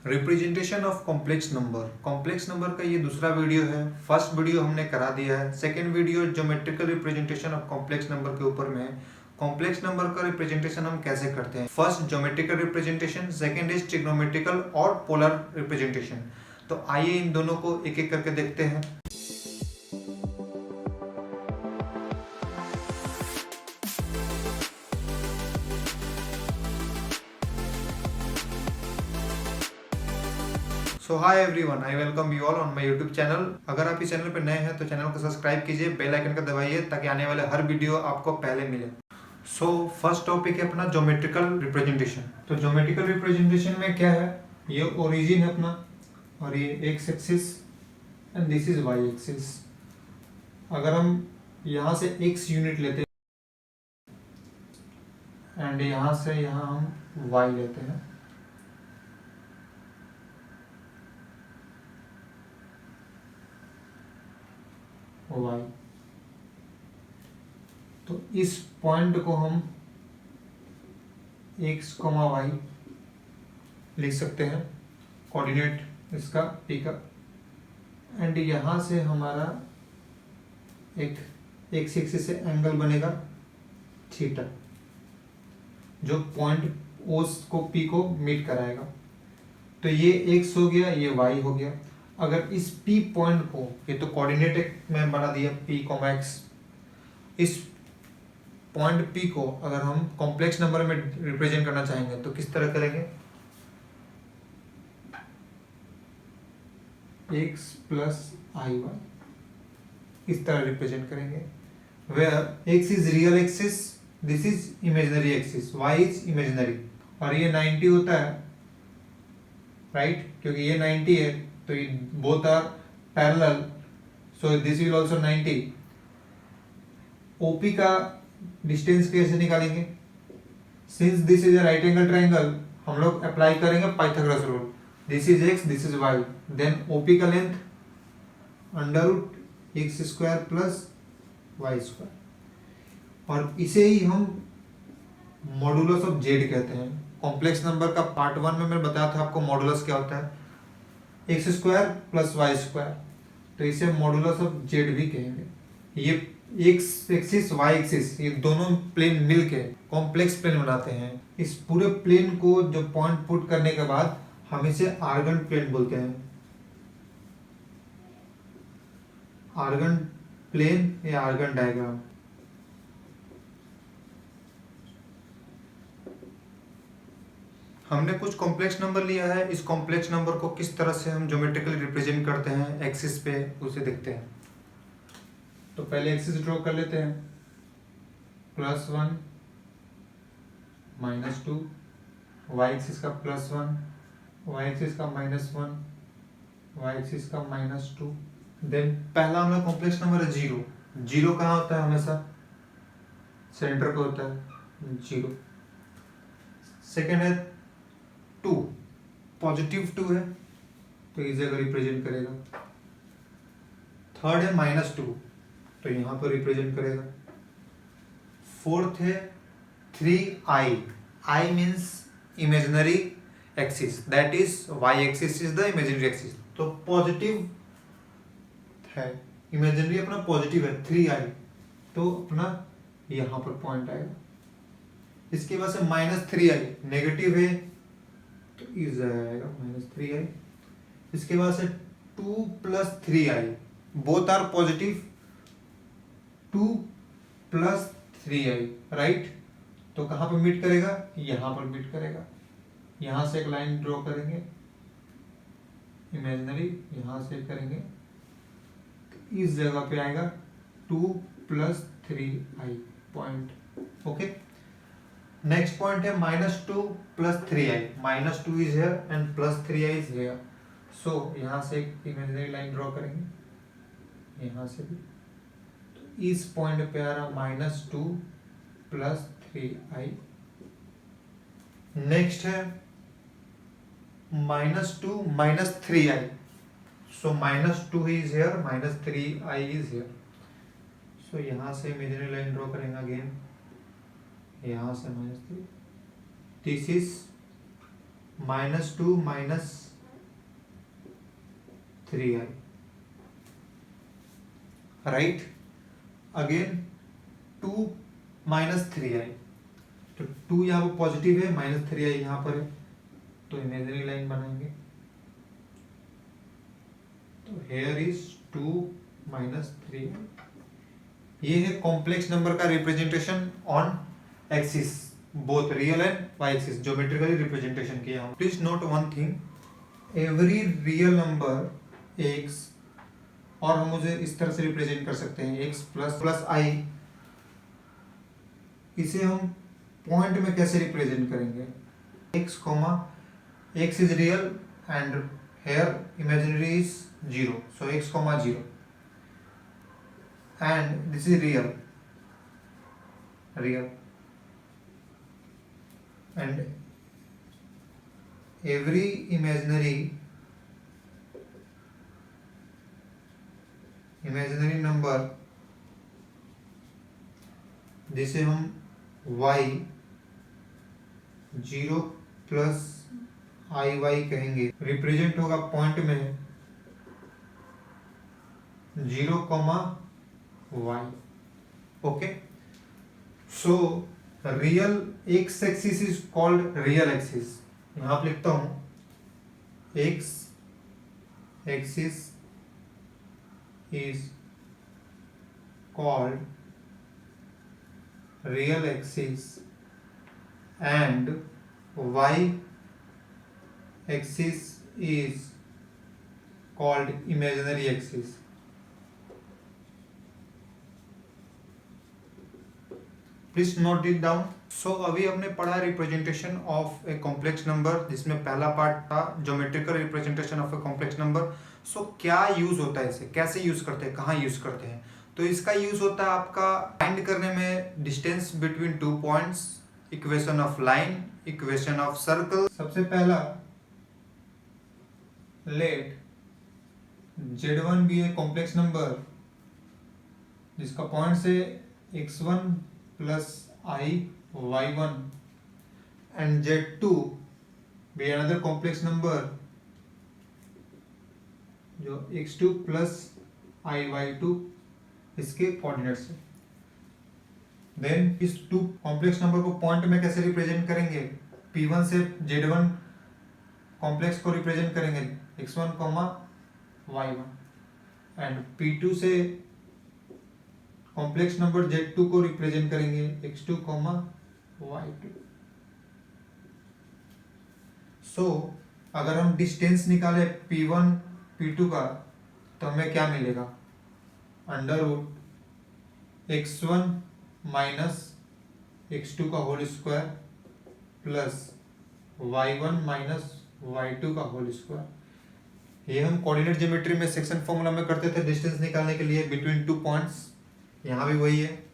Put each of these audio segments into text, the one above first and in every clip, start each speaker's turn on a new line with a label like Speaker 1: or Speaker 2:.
Speaker 1: Representation of complex number का ये दूसरा वीडियो है। फर्स्ट वीडियो हमने करा दिया है। Second video geometrical representation of complex number के ऊपर में है। कॉम्प्लेक्स नंबर का रिप्रेजेंटेशन हम कैसे करते हैं। First geometrical representation, second is trigonometrical और पोलर रिप्रेजेंटेशन। तो आइए इन दोनों को एक एक करके देखते हैं। So hi everyone, I welcome you all on my YouTube channel. अगर आप इस चैनल पर नए हैं तो चैनल को सब्सक्राइब कीजिए, बेल आइकन का दबाइए ताकि आने वाले हर वीडियो आपको पहले मिले। सो फर्स्ट टॉपिक है अपना ज्योमेट्रिकल रिप्रेजेंटेशन। तो ज्योमेट्रिकल रिप्रेजेंटेशन में क्या है, ये ओरिजिन है अपना और ये X axis and this is Y axis. अगर हम यहाँ से एक्स यूनिट लेते हैं एंड यहाँ से यहाँ हम वाई लेते हैं, वाई, तो इस पॉइंट को हम एक्स कोमा वाई लिख सकते हैं, कोऑर्डिनेट इसका पी का। एंड यहाँ से हमारा एक एक्स एक्सिस से एंगल बनेगा थीटा, जो पॉइंट ओस को पी को मीट कराएगा। तो ये एक्स हो गया, ये वाई हो गया। अगर इस पी पॉइंट को, ये तो कोऑर्डिनेट में बना दिया पी कोमा एक्स, इस पॉइंट पी को अगर हम कॉम्प्लेक्स नंबर में रिप्रेजेंट करना चाहेंगे तो किस तरह करेंगे, एक्स प्लस आई वाई, इस तरह रिप्रेजेंट करेंगे। Where X is real axis, this is imaginary axis, Y is imaginary. और ये 90 होता है, राइट, क्योंकि ये 90 है तो ये both are parallel, so this will also 90। OP का डिस्टेंस कैसे निकालेंगे, since this is a right angle triangle, हम लोग अप्लाई करेंगे Pythagoras rule. This is x, this is y, then OP का length under root x square plus Y square. और इसे ही हम मॉडुलस ऑफ जेड कहते हैं। कॉम्प्लेक्स नंबर का पार्ट 1 में मैं बताया था आपको मॉडुलस क्या होता है, X square plus Y square, तो इसे मॉडुलस ऑफ जेड भी कहेंगे। ये एक्स एक्सिस वाई एक्सिस, ये दोनों प्लेन मिलके कॉम्प्लेक्स प्लेन बनाते हैं। इस पूरे प्लेन को जो पॉइंट पुट करने के बाद हम इसे आर्गन प्लेन बोलते हैं, आर्गन प्लेन या आर्गन डायग्राम। हमने कुछ कॉम्प्लेक्स नंबर लिया है, इस कॉम्प्लेक्स नंबर को किस तरह से हम ज्योमेट्रिकली रिप्रेजेंट करते हैं एक्सिस पे, उसे देखते हैं। तो पहले एक्सिस ड्रॉ कर लेते हैं, +1 -2, वाई एक्सिस का +1, वाई एक्सिस का -1, वाई एक्सिस का -2। देन पहला हमारा कॉम्प्लेक्स नंबर है जीरो। जीरो कहाँ होता है, हमेशा सेंटर पे होता है जीरो। सेकेंड है 2, पॉजिटिव 2 है तो इस जगह रिप्रेजेंट करेगा। थर्ड है -2 तो यहाँ पर रिप्रेजेंट करेगा। फोर्थ है 3i, i means imaginary axis, that is Y axis is the imaginary axis, तो पॉजिटिव है, इमेजिनरी अपना पॉजिटिव है 3i, तो अपना यहाँ पर पॉइंट आएगा। इसके बाद से -3i नेगेटिव है तो इस जगह आएगा -3i। इसके बाद से 2 + 3i, both are positive, 2 + 3i, right, तो कहाँ पर मीट करेगा, यहाँ पर मीट करेगा। यहाँ से एक लाइन ड्रॉ करेंगे इमेजिनरी, यहाँ से करेंगे तो इस जगह पे आएगा 2 + 3i point. Okay, next point है -2 + 3i, -2 is here and +3i is here. So यहाँ से एक इमेजिनरी लाइन ड्रॉ करेंगे, यहाँ से भी, तो इस पॉइंट पे आ रहा -2 + 3i। नेक्स्ट है -2 - 3i, so -2 is here, -3i is here. So यहाँ से इमेजिनरी लाइन ड्रॉ करेंगे अगेन, यहाँ से -3, this is -2 - 3i, right. Again 2 minus 3i, तो 2 यहाँ पर पॉजिटिव है, माइनस 3i यहाँ पर है, तो इमेजिनरी लाइन बनाएंगे। तो हेयर इज 2 माइनस 3i। ये है कॉम्प्लेक्स नंबर का representation on axis, both real and Y axis, geometrically representation किया हम। Please note one thing, every real number X, और हम मुझे इस तरह से रिप्रेजेंट कर सकते हैं एक्स प्लस आई। इसे हम पॉइंट में कैसे रिप्रेजेंट करेंगे? X comma X is real and here imaginary is 0, so X comma 0 and this is real and every imaginary number, जिसे हम y 0 प्लस आई वाई कहेंगे, रिप्रेजेंट होगा पॉइंट में 0 comma y। Okay, so real x axis is called real axis. यहां पर लिखता हूं x axis is called real axis and y axis is called imaginary axis. Please note it down. So अभी हमने पढ़ा representation of a complex number, जिसमें पहला part था geometrical representation of a complex number. So क्या use होता है इसे, कैसे यूज करते हैं, कहाँ यूज करते हैं? तो इसका यूज होता है आपका फाइंड करने में distance between 2 points, equation of line, equation of circle. सबसे पहला, let z1 be a complex number जिसका पॉइंट से x1 plus I y1 and z2 be another complex number जो x2 plus I y2 इसके coordinates है। Then इस 2 complex number को point में कैसे रिप्रेजेंट करेंगे? p1 से z1 कॉम्प्लेक्स को रिप्रेजेंट करेंगे x1 y1 एंड p2 से कॉम्प्लेक्स नंबर z2 को रिप्रेजेंट करेंगे x2 y2। सो अगर हम डिस्टेंस निकाले p1 p2 का, तो हमें क्या मिलेगा? Under root x1 minus x2 का whole square plus y1 minus y2 का होल स्क्वायर। ये हम कोऑर्डिनेट ज्योमेट्री में सेक्शन फॉर्मूला में करते थे डिस्टेंस निकालने के लिए बिटवीन 2 पॉइंट्स। यहाँ भी वही है।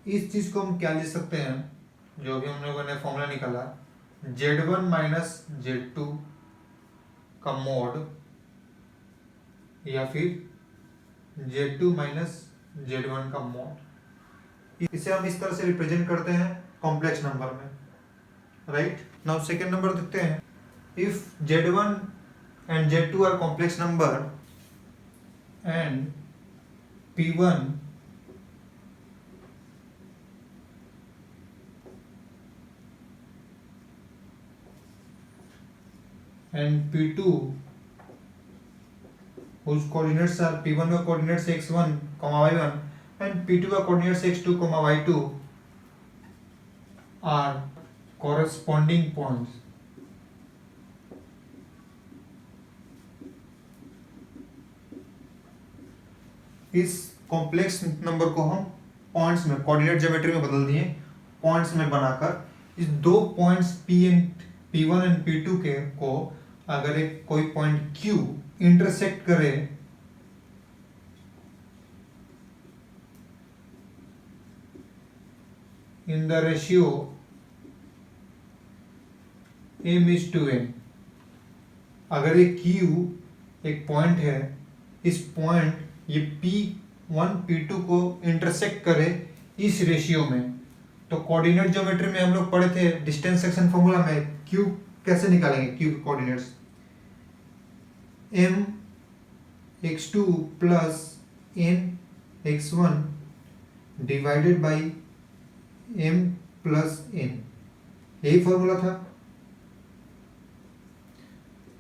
Speaker 1: इस चीज को हम क्या लिख सकते हैं, जो भी हम लोगों ने फॉर्मूला निकाला, z1 माइनस z2 का मोड, या फिर z2 माइनस z1 का मोड। इसे हम इस तरह से रिप्रेजेंट करते हैं कॉम्प्लेक्स नंबर में, राइट। नाउ सेकेंड नंबर देखते हैं। If z1 and z2 are complex number and P1 and P2 whose coordinates are P1 का coordinates x1, y1 and P2 का coordinates x2, y2 are corresponding points। इस complex number को हम points में, coordinate geometry में बदल दिए, points में बनाकर इस 2 पॉइंट्स P1 एंड P2 के को अगर एक कोई पॉइंट Q इंटरसेक्ट करे इन द रेशियो m:n, अगर ये Q एक पॉइंट है, इस पॉइंट ये P1 P2 को इंटरसेक्ट करे इस रेशियो में, तो कोऑर्डिनेट ज्योमेट्री में हम लोग पढ़े थे डिस्टेंस सेक्शन फॉर्मूला में Q कैसे निकालेंगे, Q के coordinates. m x2 plus n x1 divided by m plus n, यही फॉर्मूला था।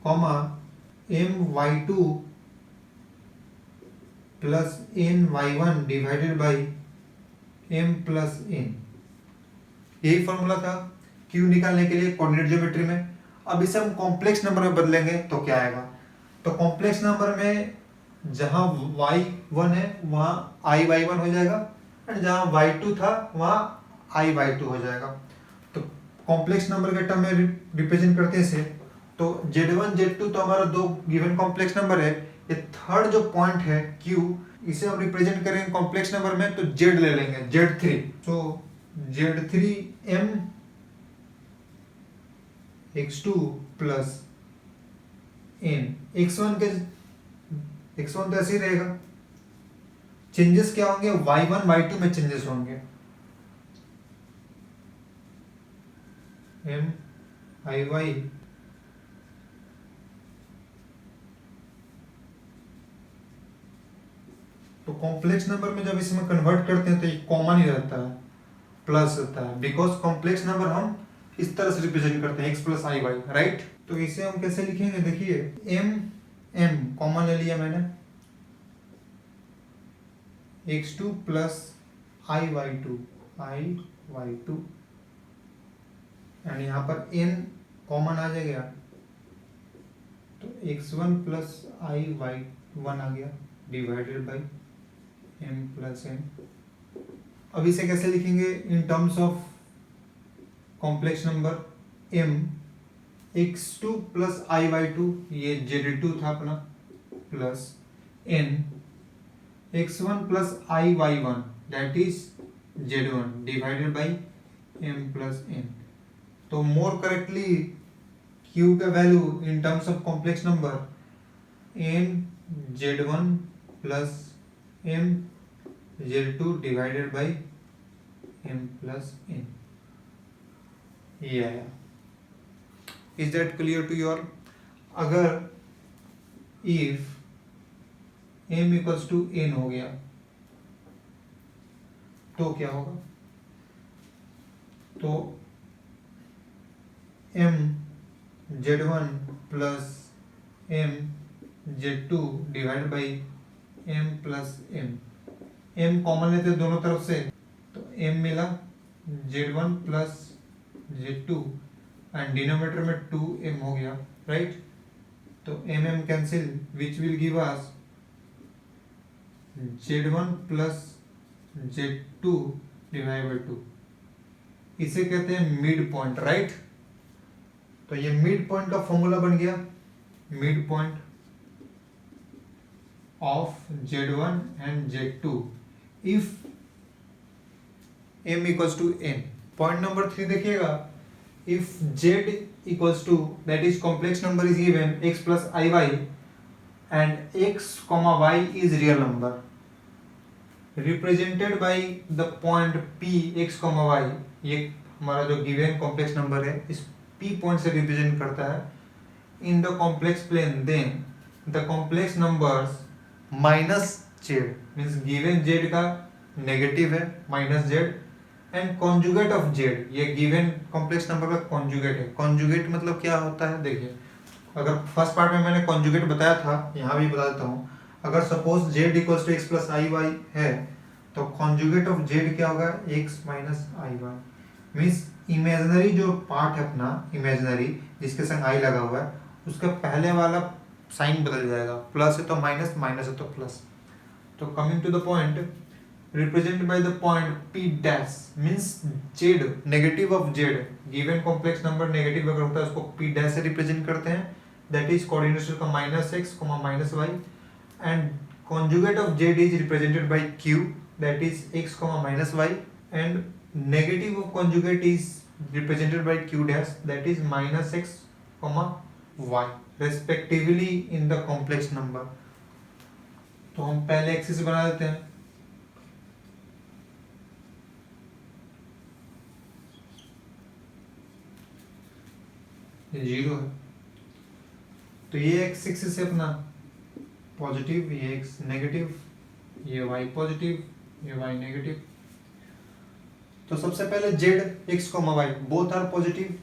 Speaker 1: Comma m y2 plus n y1 divided by m plus n, यही फॉर्मूला था q निकालने के लिए कोऑर्डिनेट ज्योमेट्री में। अब इसे हम कॉम्प्लेक्स नंबर में बदलेंगे तो क्या आएगा, तो कॉम्प्लेक्स नंबर में जहां y1 है वहां i y1 हो जाएगा, और जहां y2 था वहां i y2 हो जाएगा। तो कॉम्प्लेक्स नंबर के टर्म में रिप्रेजेंट करते हैं इसे, तो z1 z2 तो हमारा दो गिवन कॉम्प्लेक्स नंबर है। ये थर्ड जो पॉइंट है q, इसे हम रिप्रेजेंट करेंगे कॉम्प्लेक्स नंबर में, तो z ले लेंगे, z3। तो z3 m x2 plus n, x1 तो ऐसे ही रहेगा। चेंजेस क्या होंगे, y1 y2 में चेंजेस होंगे, m i y तो कॉम्प्लेक्स नंबर में जब इसमें कन्वर्ट करते हैं तो ये कॉमन ही रहता है, प्लस रहता है, बिकॉज कॉम्प्लेक्स नंबर हम इस तरह से रिप्रेजेंट करते हैं x plus i y, right. तो इसे हम कैसे लिखेंगे, देखिए m कॉमन ले लिया मैंने, x2 plus i y two, and यहाँ पर n कॉमन आ जाएगा, तो x1 plus i y one आ गया divided by m plus n। अब इसे कैसे लिखेंगे in terms of complex number, m x2 plus i y two, ये z2 था अपना, plus n x1 plus i y one that is z1 divided by m plus n। तो more correctly q का value in terms of complex number n z1 plus m z2 divided by m plus n, ये आया। Is that clear to your. अगर if m equals to n हो गया तो क्या होगा, तो m z1 plus m z2 divide by m plus m, m common लेते दोनों तरफ से, तो m मिला z1 plus z2 and denominator में 2m हो गया, राइट। तो m cancel which will give us z1 plus z2 divide by 2, इसे कहते हैं मिड पॉइंट, राइट। तो ये मिड पॉइंट का फॉर्मूला बन गया, mid point of z1 and z2 if m equals to n। Point number 3 देखिएगा, if z equals to that is complex number is given x plus i y and x comma y is real number represented by the point p x comma y, ये हमारा जो given complex number है इस p point से represent करता है in the complex plane, then the complex numbers minus z means given z का negative है minus z, and conjugate of z, ये गिवन कॉम्प्लेक्स नंबर का कॉन्जुगेट है। कॉन्जुगेट मतलब क्या होता है, देखिए अगर फर्स्ट पार्ट में मैंने कॉन्जुगेट बताया था, यहाँ भी बता देता हूँ। अगर suppose z equals to x plus i y है तो कॉन्जुगेट ऑफ z क्या होगा, x minus i y, means imaginary जो पार्ट है अपना, इमेजिनरी जिसके संग आई लगा हुआ है उसका पहले वाला साइन बदल जाएगा, प्लस है तो माइनस, माइनस है तो प्लस। तो coming to the point, represented by the point p dash means z negative of z, given complex number negative अगर होता है उसको p dash से represent करते हैं, that is coordinate का minus x, minus y, and conjugate of z is represented by q, that is x, minus y, and negative of conjugate is represented by q dash, that is minus x, y respectively in the complex number। तो हम पहले axis बना देते हैं, zero है, तो ये x axis है अपना पॉजिटिव, ये x नेगेटिव, ये y पॉजिटिव, ये y नेगेटिव। तो सबसे पहले z x, y both are positive.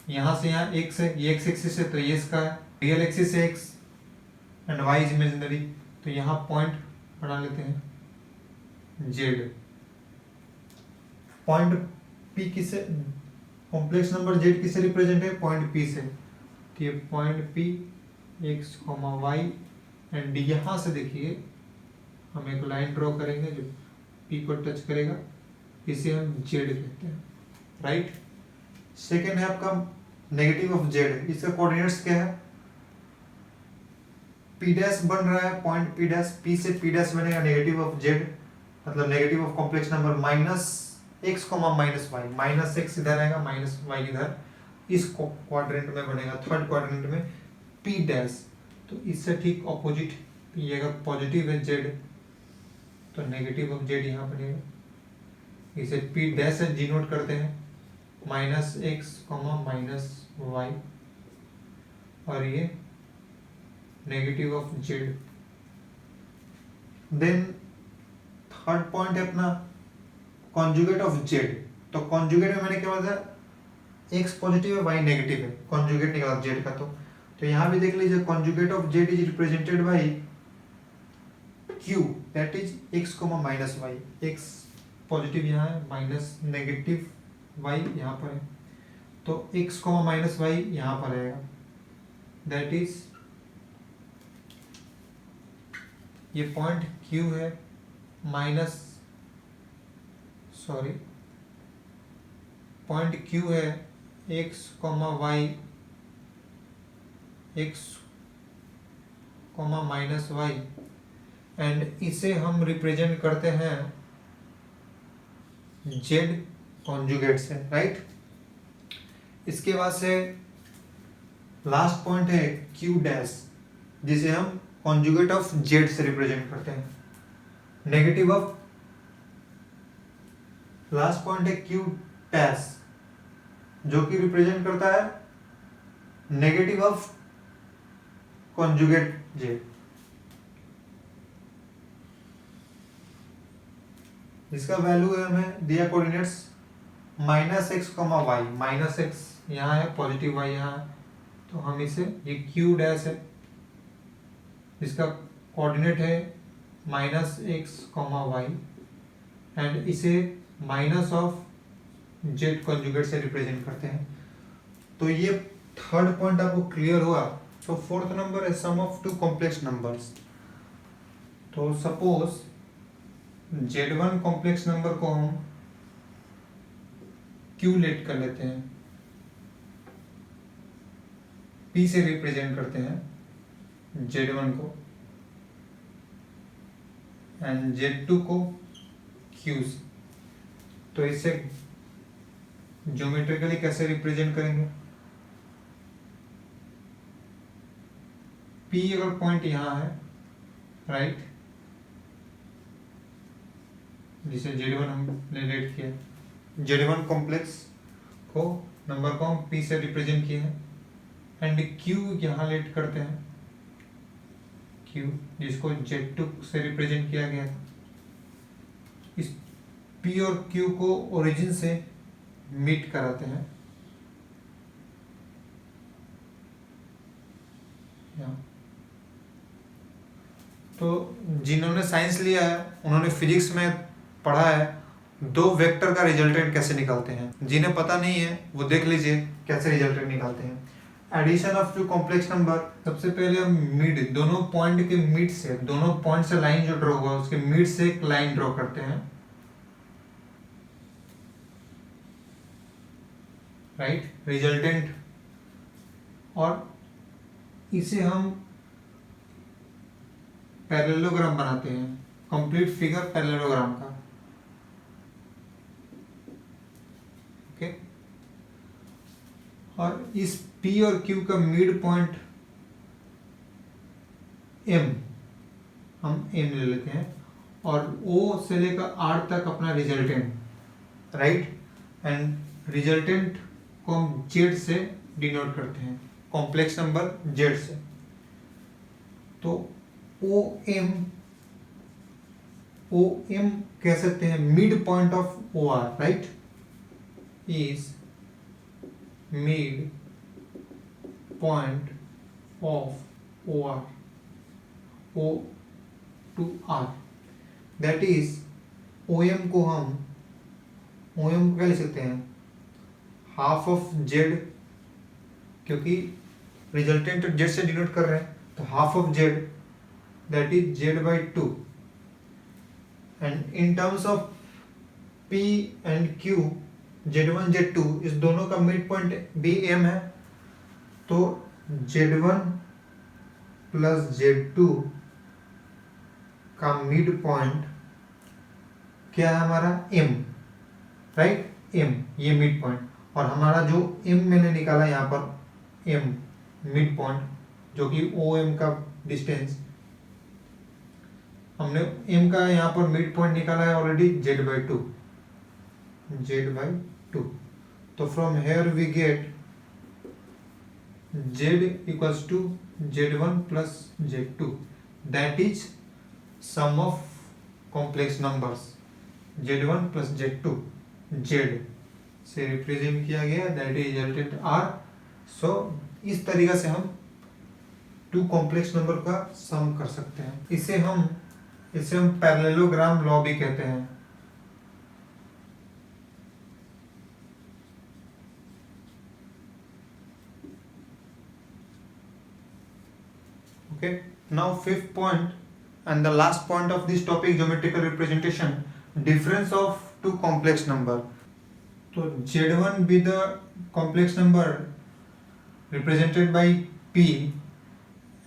Speaker 1: यहाँ से यहाँ x है, ये x एक्सिस है तो ये इसका रियल एक्सिस है x and y is imaginary. तो यहाँ पॉइंट बना लेते हैं z। पॉइंट p किसे, कॉम्प्लेक्स नंबर z किसे रिप्रेजेंट है, पॉइंट p से। तो ये point p x, y and यहाँ से देखिए हम एक लाइन ड्रॉ करेंगे जो p को टच करेगा, इसे हम z कहते हैं, राइट। सेकेंड है आपका नेगेटिव ऑफ z, इसका कोऑर्डिनेट्स क्या है, p डैश बन रहा है पॉइंट p डैश, p से p डैश बनेगा नेगेटिव ऑफ z, मतलब negative of complex number minus x, minus y, minus x इधर आएगा, माइनस y इधर, इस क्वाड्रेंट में बनेगा, थर्ड क्वाड्रेंट में p डैश। तो इससे ठीक ऑपोजिट, ये अगर पॉजिटिव है z तो नेगेटिव ऑफ z यहाँ बनेगा, इसे p डैश से डिनोट करते हैं, माइनस x, माइनस y, और ये negative of z। Then third point है अपना कॉन्जुगेट ऑफ z। तो कॉन्जुगेट में मैंने क्या बताया, x पॉजिटिव है y नेगेटिव है, कॉन्जुगेट निकाला z का। तो यहाँ भी देख लीजिए conjugate of z is represented by q, that is x, minus y, x positive यहाँ है, माइनस नेगेटिव y यहाँ पर है, तो x, माइनस y यहाँ पर आएगा, दैट इज ये पॉइंट q है, माइनस सॉरी पॉइंट q है x, y, x, minus y, and इसे हम रिप्रेजेंट करते हैं z कॉन्जुगेट से, राइट। इसके बाद से लास्ट पॉइंट है q डैश, जिसे हम कॉन्जुगेट ऑफ z से रिप्रेजेंट करते हैं, नेगेटिव ऑफ, लास्ट पॉइंट है q डैश जो कि रिप्रेजेंट करता है नेगेटिव ऑफ कॉन्जुगेट z। इसका वैल्यू है हमें दिया coordinates minus x, y, minus x यहाँ है, पॉजिटिव y यहाँ है, तो हम इसे, ये q डैश है, इसका कोऑर्डिनेट है माइनस x, y, एंड इसे माइनस ऑफ z कॉन्जुगेट से रिप्रेजेंट करते हैं। तो ये थर्ड पॉइंट आपको क्लियर हुआ। तो फोर्थ नंबर है सम ऑफ टू कॉम्प्लेक्स नंबर्स। तो सपोज z1 कॉम्प्लेक्स नंबर को हम q लेट कर लेते हैं, p से रिप्रेजेंट करते हैं z1 को, एंड z2 को q से। तो इसे ज्योमेट्रिकली कैसे रिप्रेजेंट करेंगे, p अगर पॉइंट यहाँ है, राइट, जिसे z1 हमने लेट किया, z1 कॉम्प्लेक्स को नंबर को हम p से रिप्रेजेंट किए हैं, एंड q यहाँ लेट करते हैं, q जिसको z2 से रिप्रेजेंट किया गया था। इस p और q को ओरिजिन से मीट कराते हैं, तो जिन्होंने साइंस लिया है उन्होंने फिजिक्स में पढ़ा है दो वेक्टर का रिजल्टेंट कैसे निकालते हैं। जिन्हें पता नहीं है वो देख लीजिए कैसे रिजल्टेंट निकालते हैं। Addition of two complex number, सबसे पहले हम मिड, दोनों पॉइंट के मिड से, दोनों पॉइंट से लाइन जो ड्रॉ हुआ उसके मिड से एक लाइन ड्रॉ करते हैं, राइट, रिजल्टेंट, और इसे हम पैरेललोग्राम बनाते हैं, कंप्लीट फिगर पैरेललोग्राम का, ओके। और इस P और Q का मिड पॉइंट M, हम M ले लेते हैं, और O से लेकर R तक अपना रिजल्टेंट, राइट, एंड रिजल्टेंट को हम Z से डिनोट करते हैं, कॉम्प्लेक्स नंबर z से। तो ओ एम कह सकते हैं mid point of O R, right, is mid point of O R, O to R, that is O M को क्या लिख सकते हैं, हाफ ऑफ जेड, क्योंकि रिजल्टेंट जेड से डिनोट कर रहे हैं, तो half of z that is z by two. And in terms of P and Q, z1 z2 इस दोनों का मिड पॉइंट भी m है, तो z1 प्लस z2 का मिड पॉइंट क्या है हमारा, m, राइट, m, ये मिड पॉइंट। और हमारा जो m मैंने निकाला यहाँ पर, m मिड पॉइंट, जो कि OM का डिस्टेंस, हमने m का यहाँ पर मिड पॉइंट निकाला है ऑलरेडी z बाई टू। तो from here we get z equals to z1 plus z2, that is sum of complex numbers z1 plus z2, z से रिप्रेजेंट किया गया, that is resultant r। So इस तरीका से हम टू कॉम्प्लेक्स नंबर का सम कर सकते हैं। इसे हम पैरेललोग्राम लॉ भी कहते हैं। Okay, now fifth point and the last point of this topic, geometrical representation, difference of two complex number. So z1 be the complex number represented by p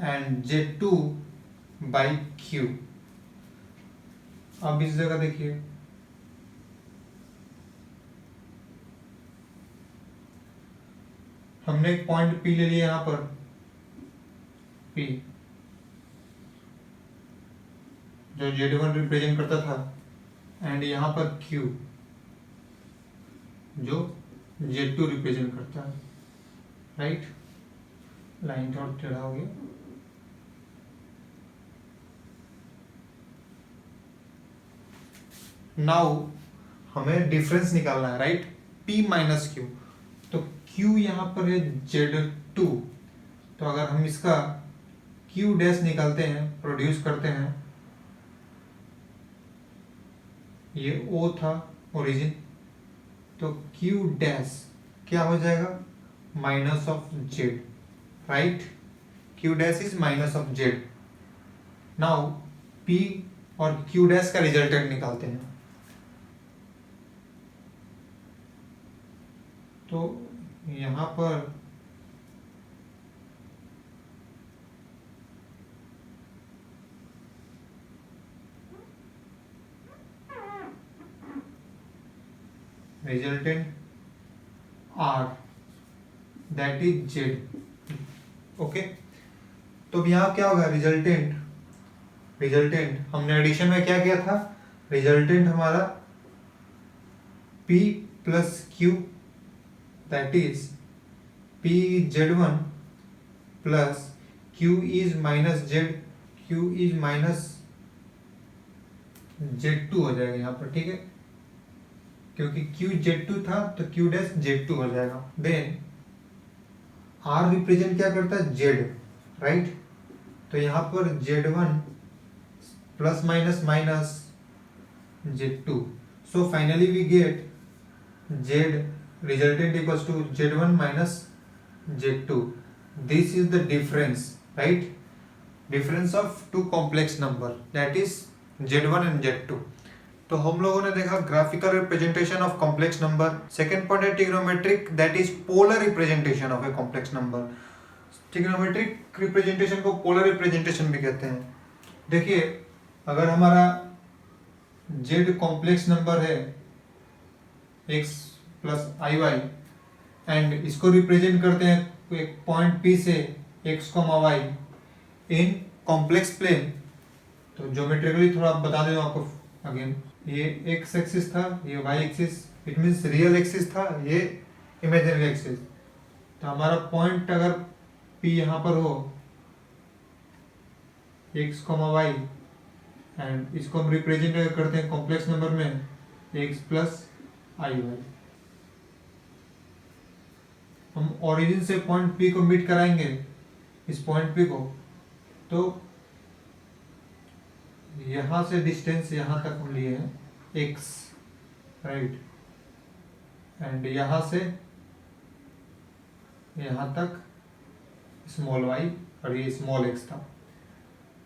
Speaker 1: and z2 by q। अब इस जगह देखिए, हमने एक point p ले लिया यहाँ पर, p जो z1 रिप्रेजेंट करता था, एंड यहाँ पर q जो z2 रिप्रेजेंट करता है, राइट। लाइन थोड़ा टेढ़ा हो गया। नाउ हमें डिफरेंस निकालना है, राइट, p माइनस q। तो q यहाँ पर है z2, तो अगर हम इसका q डैश निकालते हैं, प्रोड्यूस करते हैं, ये O था ओरिजिन, तो Q डैश क्या हो जाएगा, minus of Z, right, Q dash is minus of Z। Now P और Q डैश का रिजल्टेंट निकालते हैं। तो यहाँ पर resultant R, that is Z। Okay, तो यहाँ क्या होगा, रिजल्टेंट हमने एडिशन में क्या किया था, रिजल्टेंट हमारा P plus Q, that is P Z1 plus Q is minus Z, Q is minus Z2 हो जाएगा यहाँ पर, ठीक है, क्योंकि Q Z2 था तो Q डैश Z2 हो जाएगा। देन R रिप्रेजेंट क्या करता है, Z, राइट, तो यहाँ पर Z1 plus minus minus Z2, so finally we get Z resultant equals to Z1 minus Z2। This is the difference, right, difference of two complex number, that is Z1 and Z2। तो हम लोगों ने देखा graphical representation of complex number. Second point है trigonometric, that is polar representation of a complex number. Trigonometric representation को polar representation भी कहते हैं। देखिए, अगर हमारा z कॉम्प्लेक्स नंबर है x plus i y, and इसको रिप्रेजेंट करते हैं एक पॉइंट P से x, y in complex plane, तो ज्योमेट्रिकली थोड़ा बता दें आपको अगेन, ये x एक्सिस था, ये y axis, it means real axis था, ये इमेजिनरी एक्सिस। तो हमारा पॉइंट अगर P यहाँ पर हो x, y एंड इसको हम रिप्रेजेंट करते हैं कॉम्प्लेक्स नंबर में x प्लस आई वाई। हम ओरिजिन से पॉइंट P को मीट कराएंगे, इस पॉइंट P को, तो यहां से डिस्टेंस यहां तक हम लिए हैं x, राइट, एंड यहां से यहां तक स्मॉल y और ये स्मॉल x था।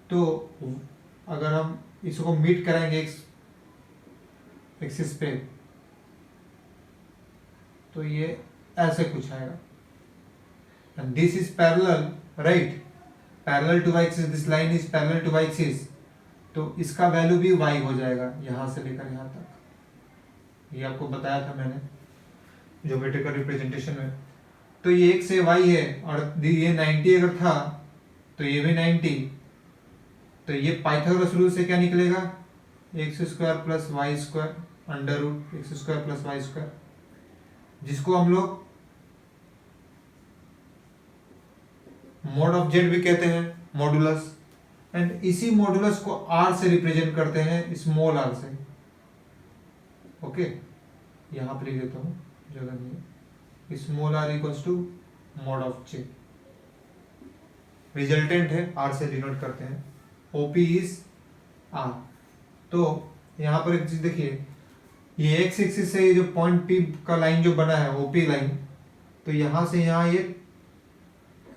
Speaker 1: तो अगर हम इसको मीट कराएंगे x एक्सिस पे, तो ये ऐसे कुछ आएगा, and this is parallel, right, parallel to y axis, this line is parallel to y axis, तो इसका वैल्यू भी y हो जाएगा यहां से लेकर यहां तक। ये आपको बताया था मैंने ज्योमेट्रिकल रिप्रेजेंटेशन में। तो ये x से y है और ये 90 अगर था तो ये भी 90, तो ये पाइथागोरस रूल से क्या निकलेगा, x square plus Y square under root x square plus Y square, जिसको हम लोग मॉड ऑफ जेड भी कहते हैं, मॉडुलस, एंड इसी मॉडुलस को आर से रिप्रेजेंट करते हैं, स्मॉल आर से। ओके, यहां पर लिख देता हूं, जगह नहीं है, small r equals to mod of z, resultant है आर से डिनोट करते हैं, ओपी इज आर। तो यहां पर एक चीज देखिए, ये एक्स एक्सिस से जो पॉइंट पी का लाइन जो बना है ओपी लाइन, तो यहां से यहां ये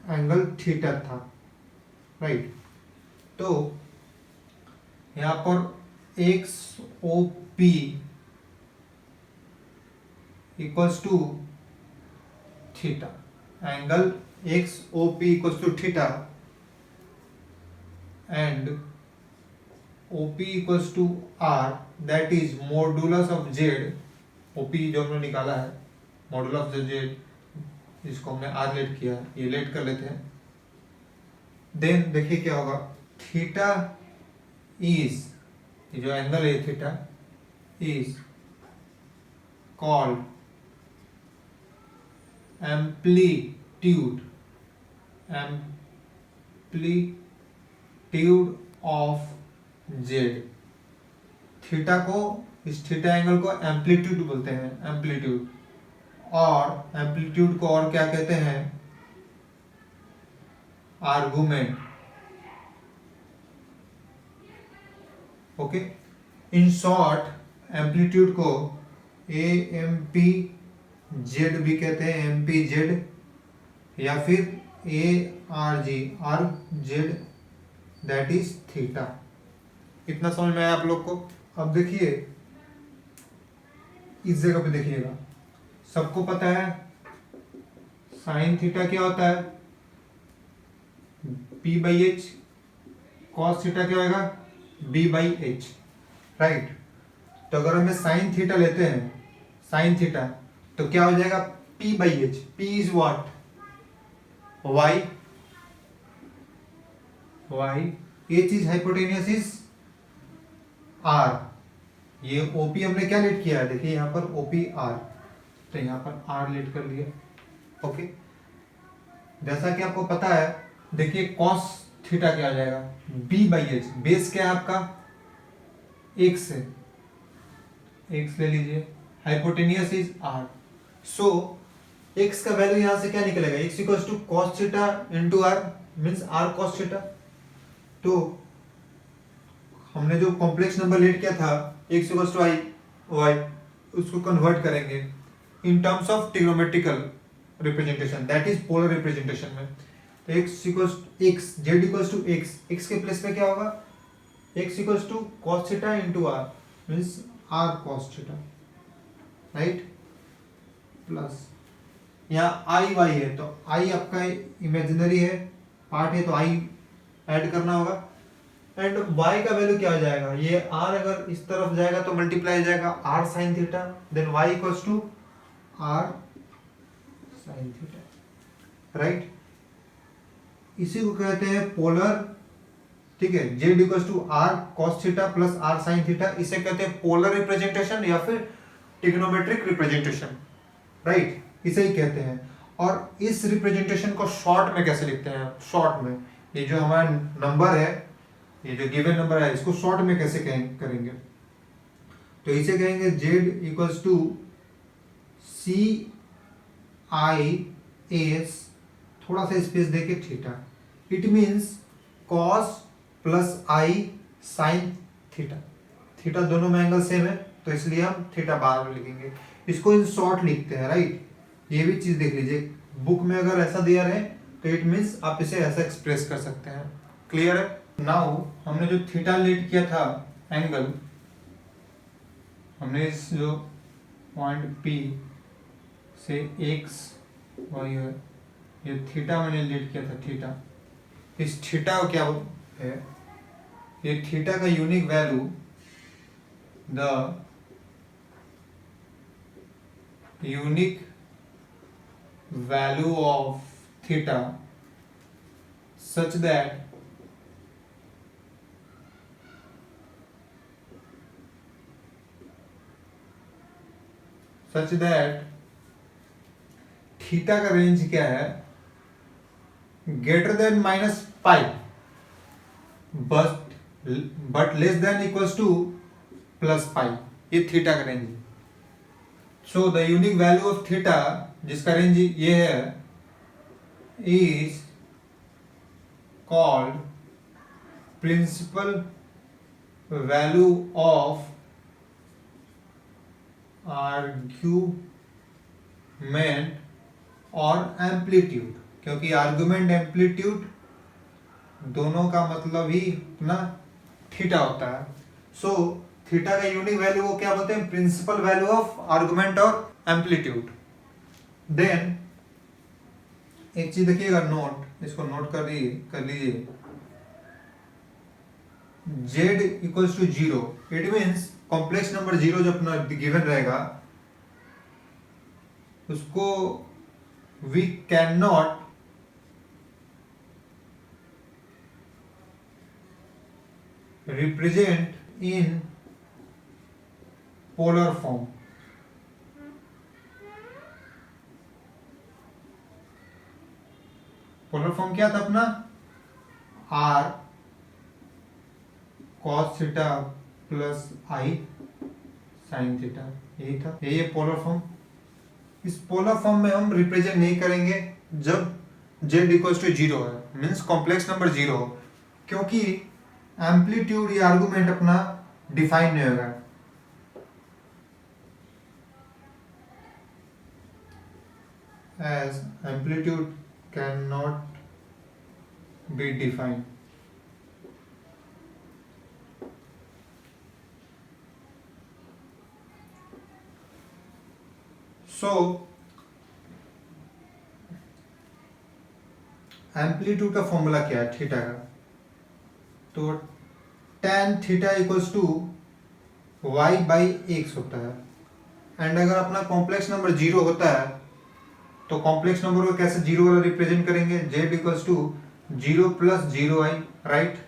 Speaker 1: एंगल थीटा था, राइट। तो यहां पर x O P equals to theta, angle x O P equals to theta and OP equals to R, that is modulus of Z, OP जो हमने निकाला है, modulus of Z, जिसको हमने R लेट किया है, ये लेट कर लेते हैं। देन देखिए क्या होगा, थीटा इज, ये जो एंगल है theta is called amplitude of Z. Theta को, इस थीटा एंगल को एम्पलीट्यूड बोलते हैं, एम्पलीट्यूड, और एम्पलीट्यूड को और क्या कहते हैं, argument. Okay, in short amplitude को ए एम पी जेड भी कहते हैं, एम पी जेड, या फिर A R G, are Z, that is theta. इतना समझ में आया आप लोग को। अब देखिए इस जगह पे देखिएगा, सबको पता है साइन थीटा क्या होता है, P by H, cos theta क्या होगा, B बाई एच, राइट। तो अगर हमें साइन थीटा लेते हैं, साइन थीटा, तो क्या हो जाएगा, P by H. P is what, Y, H is hypotenuse is R, ये OP हमने क्या लेट किया है, देखिए यहाँ पर OP R, तो यहाँ पर R लेट कर लिया। ओके, जैसा कि आपको पता है, देखिए कॉस थीटा क्या आ जाएगा, B बाई एच, बेस क्या है आपका, x से, x ले लीजिए, hypotenuse is R, so x का वैल्यू यहाँ से क्या निकलेगा, x equals to cos theta into R, means R cos theta. तो हमने जो कॉम्प्लेक्स नंबर लेट किया था x equals to i y, उसको कन्वर्ट करेंगे in terms of trigonometrical representation, that is polar representation में। तो x equals x, z equals to x, x के प्लेस पे क्या होगा, x equals to cos theta into r, means r cos theta, right, plus यहाँ i y है, तो i आपका इमेजिनरी है, पार्ट है, तो i ऐड करना होगा, एंड y का वैल्यू क्या हो जाएगा, ये r अगर इस तरफ जाएगा तो मल्टीप्लाई हो जाएगा r sin theta, then y equals to r sin theta, right. इसी को कहते हैं पोलर, ठीक है, z equals to r cos theta plus r sin theta, इसे कहते हैं पोलर रिप्रेजेंटेशन या फिर ट्रिग्नोमेट्रिक रिप्रेजेंटेशन, राइट, इसे ही कहते हैं। और इस रिप्रेजेंटेशन को शॉर्ट में कैसे लिखते हैं? शॉर्ट में ये जो हमारा नंबर है, ये जो गिवन नंबर है, इसको शॉर्ट में कैसे करेंगे? तो इसे कहेंगे z equals to C I S, थोड़ा सा स्पेस देके theta. It means cos plus i sine theta. Theta दोनों में एंगल सेम है, तो इसलिए हम थीटा बार में लिखेंगे। इसको इन शॉर्ट लिखते हैं, राइट। ये भी चीज देख लीजिए, बुक में अगर ऐसा दिया रहे तो इट मीन्स आप इसे ऐसा एक्सप्रेस कर सकते हैं। क्लियर है? नाउ हमने जो थीटा लेट किया था एंगल, हमने इस जो पॉइंट P से x y है, ये थीटा मैंने लेट किया था थीटा। इस थीटा का क्या है? ये थीटा का unique value, the unique value of theta such that theta का रेंज क्या है? Greater than -π but less than equals to +π। ये थीटा का रेंज है। So the unique value of theta, जिसका रेंज ये है, is called principal value of argument और एम्पलीट्यूड, क्योंकि आर्गुमेंट एम्पलीट्यूड दोनों का मतलब ही अपना थीटा होता है। सो थीटा का यूनिक वैल्यू को क्या बोलते हैं? प्रिंसिपल वैल्यू ऑफ आर्गुमेंट और एम्पलीट्यूड। देन एक चीज देखिएगा, नोट, इसको नोट कर लीजिए, z equals to 0। It means complex number 0 जो अपना गिवन रहेगा, उसको we can not represent in polar form. Polar form क्या था अपना? r cos theta plus i sine theta, यही था। यही है पोलर फॉर्म। इस पोलर फॉर्म में हम रिप्रेजेंट नहीं करेंगे जब z इक्वल्स टू 0 है, मीन्स कॉम्प्लेक्स नंबर 0 हो, क्योंकि एम्पलीट्यूड या आर्गुमेंट अपना डिफाइन नहीं होगा। as amplitude cannot be defined. So amplitude का फॉर्मूला क्या है थीटा का? तो tan theta equals to y by x होता है। एंड अगर अपना कॉम्प्लेक्स नंबर 0 होता है तो कॉम्प्लेक्स नंबर को कैसे 0 वाला रिप्रेजेंट करेंगे? z equals to 0 plus 0i, right.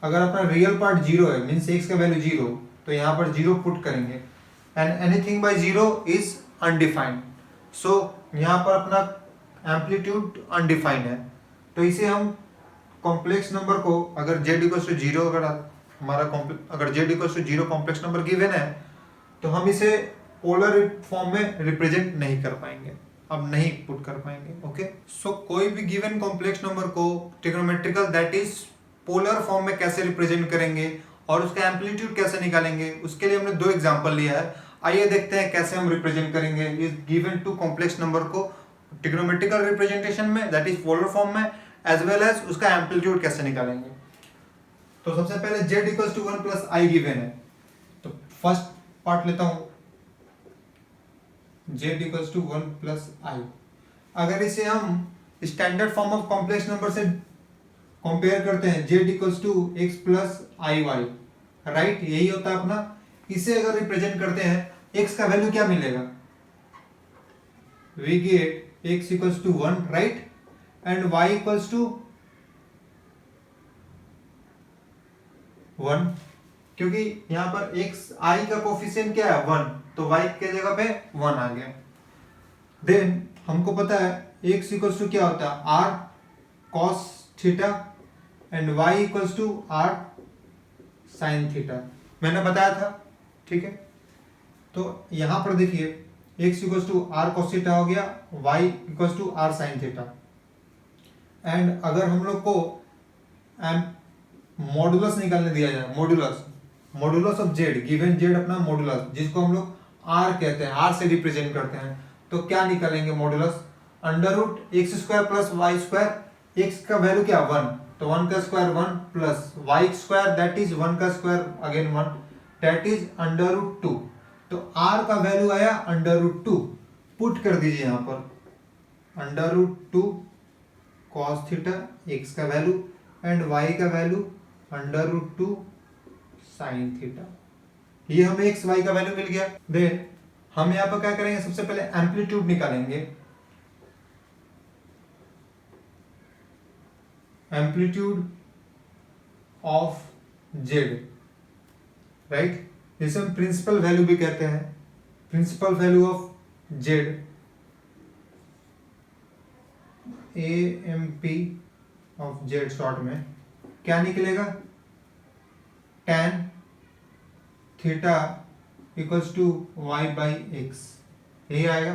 Speaker 1: अगर अपना रियल पार्ट 0 है, मीन्स x का वैल्यू 0, तो यहाँ पर 0 पुट करेंगे। And anything by 0 is undefined. So यहाँ पर अपना एम्पलीट्यूड अनडिफाइंड है, तो इसे हम कॉम्प्लेक्स नंबर को, अगर z इक्वल्स टू 0, अगर z equals to 0 complex number given है, तो हम इसे पोलर फॉर्म में रिप्रेजेंट नहीं कर पाएंगे, अब नहीं पुट कर पाएंगे। ओके, सो कोई भी गिवन कॉम्प्लेक्स नंबर को trigonometrical, that is polar form में कैसे रिप्रेजेंट करेंगे और उसका एम्पलीट्यूड कैसे निकालेंगे, उसके लिए हमने 2 एग्जांपल लिया है। आइए देखते हैं कैसे हम रिप्रेजेंट करेंगे इस गिवन 2 कॉम्प्लेक्स नंबर को ट्रिग्नोमेट्रिकल रिप्रेजेंटेशन में, दैट इज पोलर फॉर्म में, एज वेल एज उसका एम्पलीट्यूड कैसे निकालेंगे। तो सबसे पहले z equals to 1 plus i given है, तो फर्स्ट पार्ट लेता हूं, z equals to 1 plus i. अगर इसे हम standard form of complex number से कंपेयर करते हैं, z equals to x plus i y, right, यही होता है अपना। इसे अगर रिप्रेजेंट करते हैं, x का वैल्यू क्या मिलेगा? We get x equals to 1, right, and y equals to 1, क्योंकि यहाँ पर x i का कोफिशिएंट क्या है? 1, तो y के जगह पे 1 आ गया। देन हमको पता है x इक्वल्स टू क्या होता है r cos theta and y equals to r sin theta, मैंने बताया था, ठीक है। तो यहां पर देखिए x equals to r cos theta हो गया, y equals to r sin theta. And अगर हम लोग को मॉडुलस निकालने दिया जाए, modulus of z, given z अपना मॉडुलस जिसको हम लोग r कहते हैं, r से रिप्रेजेंट करते हैं, तो क्या निकालेंगे modulus? Under root x square plus Y square, x का वैल्यू क्या 1, तो 1 का square 1 plus Y square that is 1 का square again 1 that is under root 2। तो r का वैल्यू आया अंडर रूट 2, पुट कर दीजिए यहाँ पर under root 2 cos theta x का वैल्यू एंड y का value under root 2 sine theta. ये हमें x y का वैल्यू मिल गया। देन हम यहाँ पर क्या करेंगे, सबसे पहले एम्पलीट्यूड निकालेंगे। एम्पलीट्यूड ऑफ z, राइट, जिसे हम प्रिंसिपल वैल्यू भी कहते हैं, principal value of z, AMP of z short में क्या निकलेगा? tan theta equals to y by x, यही आएगा।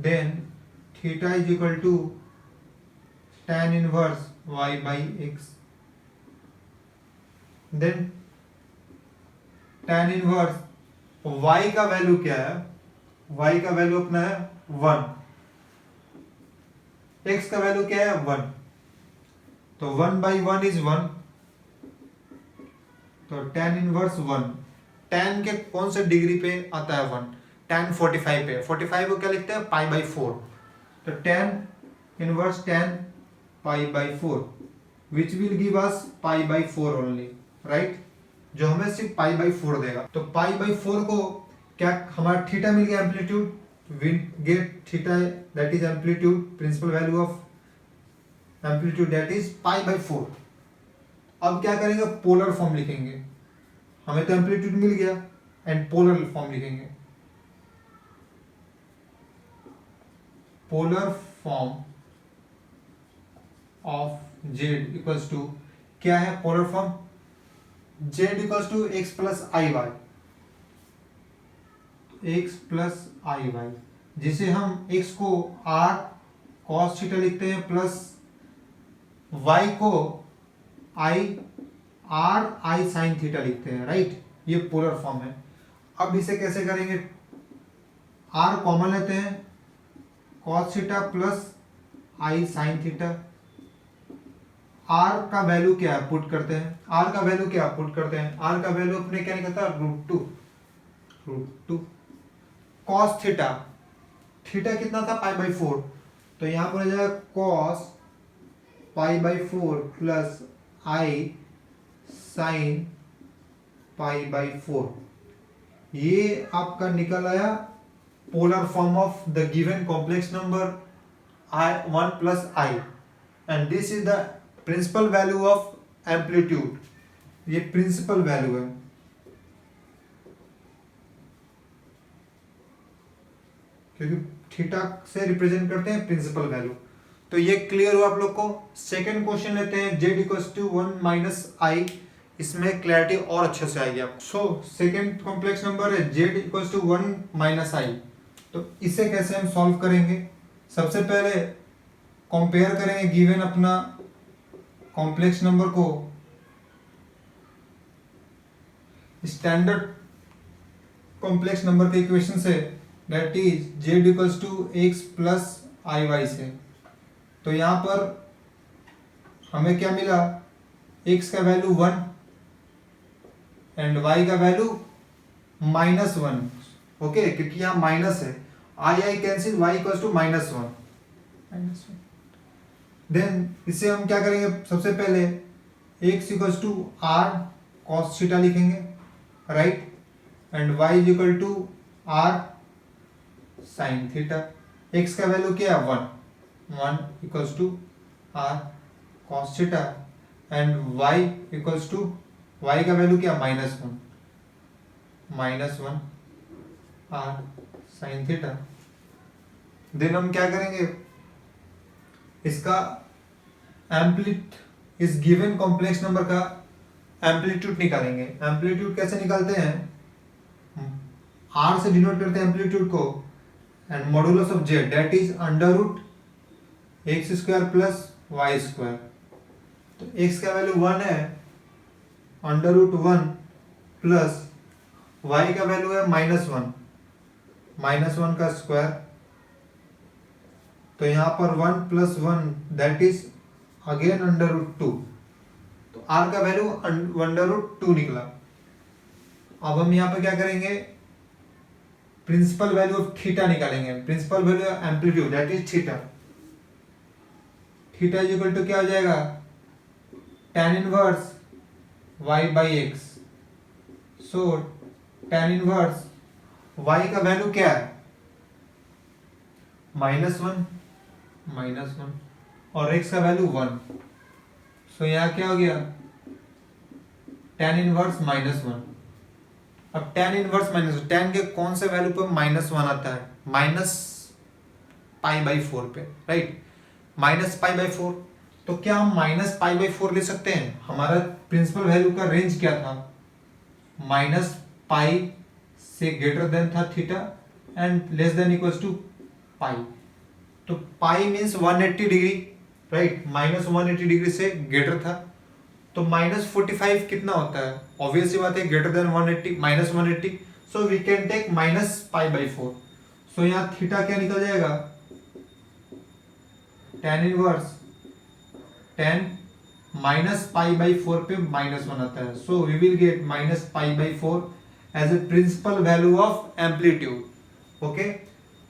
Speaker 1: देन theta is equal to tan inverse y by x, then tan inverse y का वैल्यू क्या है? y का वैल्यू अपना है 1, x का वैल्यू क्या है 1, तो 1 बाई 1 इज 1, तो tan इनवर्स 1, tan के कौन से डिग्री पे आता है 1? tan 45 पे, 45 को क्या लिखते हैं पाई बाई 4, तो tan inverse tan pi by 4 which will give us pi by 4 only, right, जो हमें सिर्फ पाई बाई 4 देगा। तो पाई बाई 4 को क्या हमारा थीटा मिल गया amplitude, we get theta that is amplitude, principal value of amplitude that is pi by 4। अब क्या करेंगे, पोलर फॉर्म लिखेंगे, हमें तो एम्पलीट्यूड मिल गया एंड पोलर फॉर्म लिखेंगे। Polar form of z equals to क्या है polar form? z equals to x plus i y, x plus i y, जिसे हम x को r cos थीटा लिखते हैं प्लस y को i r i sin theta लिखते हैं, राइट, ये पोलर फॉर्म है। अब इसे कैसे करेंगे? r कॉमन लेते हैं, cos theta plus i sin theta, r का वैल्यू क्या है पुट करते हैं, r का वैल्यू क्या पुट करते हैं, r का वैल्यू अपने क्या निकलता है root two cos theta, theta कितना था पाई बाई 4, तो यहां पर आ जाएगा cos pi by 4 plus i sine pi by 4। ये आपका निकल आया polar form of the given complex number i1 plus i, and this is the principal value of amplitude, ये प्रिंसिपल वैल्यू है। क्योंकि थीटा से रिप्रेजेंट करते हैं प्रिंसिपल वैल्यू। तो ये क्लियर हुआ आप लोग को। सेकंड क्वेश्चन लेते हैं, z इक्वल्स टू 1 माइनस आई, इसमें क्लैरिटी और अच्छे से आएगी आपको। सो सेकंड कॉम्प्लेक्स नंबर है z इक्वल्स टू 1 माइनस आई, तो इसे कैसे हम सॉल्व करेंगे? सबसे पहले कंपेयर करेंगे गिवन अपना कॉम्प्लेक्स नंबर को स्टैंडर्ड कॉम्प्लेक्स नंबर के इक्वेशन से, that is z equals to x plus i y से। तो यहाँ पर हमें क्या मिला, x का वैल्यू 1 एंड y का वैल्यू -1, ओके, क्योंकि यहाँ माइनस है, i cancel, y equals to -1। Then इसे हम क्या करेंगे, सबसे पहले x equals to r cos theta लिखेंगे, right, and y is equal to r sign theta. x का वैल्यू क्या है 1 equals to r cos theta and y equals to y का वैल्यू क्या -1 r साइन थीटा। देन हम क्या करेंगे, इसका इस गिवन कॉम्प्लेक्स नंबर का एम्पलीट्यूड निकालेंगे। एम्पलीट्यूड कैसे निकालते हैं, आर से डिनोट करते हैं एम्पलीट्यूड को, and modulus of z that is under root x square plus Y square. तो एक्स का वैल्यू 1 है, अंडर रूट 1 प्लस वाई का वैल्यू है -1, -1 का स्क्वायर। तो यहां पर 1 + 1 that is again under root 2। तो आर का वैल्यू अंडर रूट 2 निकला। अब हम यहाँ पे क्या करेंगे, प्रिंसिपल वैल्यू ऑफ थीटा निकालेंगे। Principal value amplitude that is theta. Theta is equal to क्या हो जाएगा, tan inverse y/x। So tan inverse y का वैल्यू क्या है, -1 और x का वैल्यू 1। सो यहाँ क्या हो गया, tan इनवर्स -1। अब tan इनवर्स tan के कौन से वैल्यू पे -1 आता है, -π/4 पे, राइट, -π/4। तो क्या हम -π/4 ले सकते हैं। हमारा प्रिंसिपल वैल्यू का रेंज क्या था, -π से ग्रेटर देन था theta and less than equals to π। तो π मीन्स 180 डिग्री, राइट, -180 डिग्री से ग्रेटर था। तो -45 कितना होता है, ऑब्वियस सी बात है, greater than 180 -180। So we can take -π/4। So यहाँ थीटा क्या निकल जाएगा, tan इनवर्स tan -π/4 पे -1 आता है। So we will get -π/4 as a principal value of amplitude. Okay,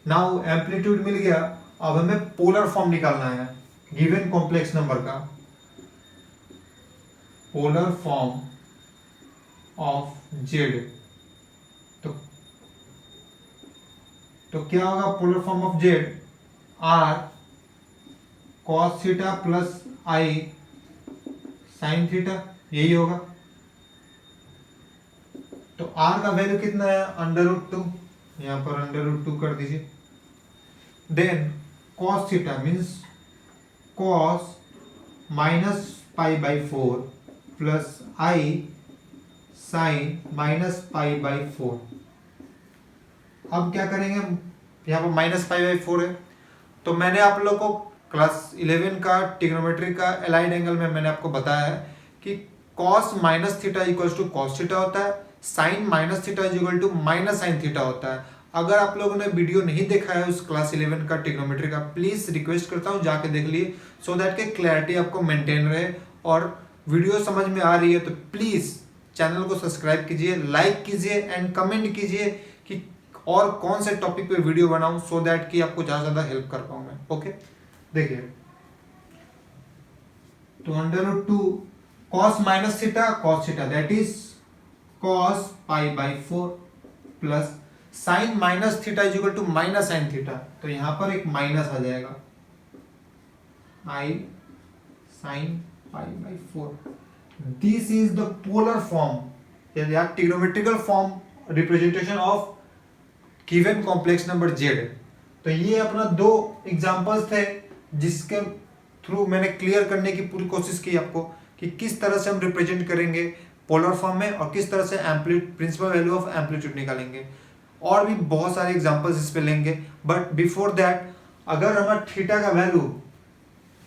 Speaker 1: now amplitude मिल गया। अब हमें पोलर फॉर्म निकालना है गिवन कॉम्प्लेक्स नंबर का। पोलर फॉर्म ऑफ जेड, तो क्या होगा polar form of z, r cos theta plus i sine theta, यही होगा। तो r का वैल्यू कितना है, √2, यहां पर √2 कर दीजिए। Then cos theta means cos -π/4 plus i sine -π/4। अब क्या करेंगे, यहाँ पर -π/4 है। तो मैंने आप लोग को क्लास 11 का ट्रिग्नोमेट्री का एलाइड एंगल में मैंने आपको बताया है कि cos -θ equals to cos theta होता है, sin -θ equal to -sin theta होता है। अगर आप लोगों ने वीडियो नहीं देखा है उस क्लास 11 का ट्रिग्नोमेट्री का, प्लीज रिक्वेस्ट करता हूँ जाके देख लिए, सो दैट के क्लैरिटी आपको मेंटेन रहे। और वीडियो समझ में आ रही है तो प्लीज चैनल को सब्सक्राइब कीजिए, लाइक कीजिए एंड कमेंट कीजिए कि और कौन से टॉपिक पे वीडियो बनाऊं, सो दैट कि आपको ज्यादा हेल्प कर पाऊं मैं। ओके, देखिए, तो √2 cos -θ cos theta that is cos π/4 plus sin -θ is equal to -sin theta. तो यहां पर एक माइनस आ जाएगा, i sin π/4। This is the polar form या trigonometrical form representation of given complex number z. तो ये अपना 2 एग्जांपल्स थे जिसके थ्रू मैंने क्लियर करने की पूरी कोशिश की आपको कि किस तरह से हम रिप्रेजेंट करेंगे पोलर फॉर्म में और किस तरह से प्रिंसिपल वैल्यू ऑफ एम्पलीट्यूड निकालेंगे। और भी बहुत सारे एग्जांपल्स इस पे लेंगे, बट बिफोर दैट अगर हमारा थीटा का वैल्यू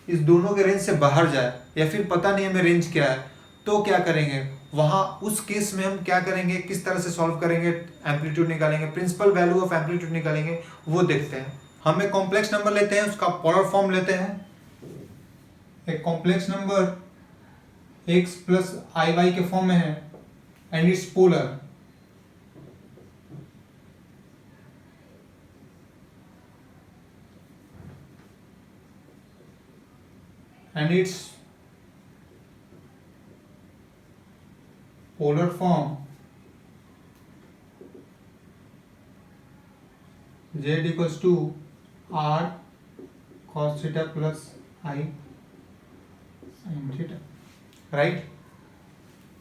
Speaker 1: इस दोनों के रेंज से बाहर जाए या फिर पता नहीं हमें रेंज क्या है, तो क्या करेंगे, वहां उस केस में हम क्या करेंगे, किस तरह से सॉल्व करेंगे, एम्पलीट्यूड निकालेंगे, प्रिंसिपल वैल्यू ऑफ एम्पलीट्यूड निकालेंगे, वो देखते हैं। हमें कॉम्प्लेक्स नंबर लेते हैं, उसका पोलर फॉर्म लेते हैं। एक complex number x plus iy के फॉर्म में है and it's polar. and its polar form z equals to r cos theta plus I sin theta, right?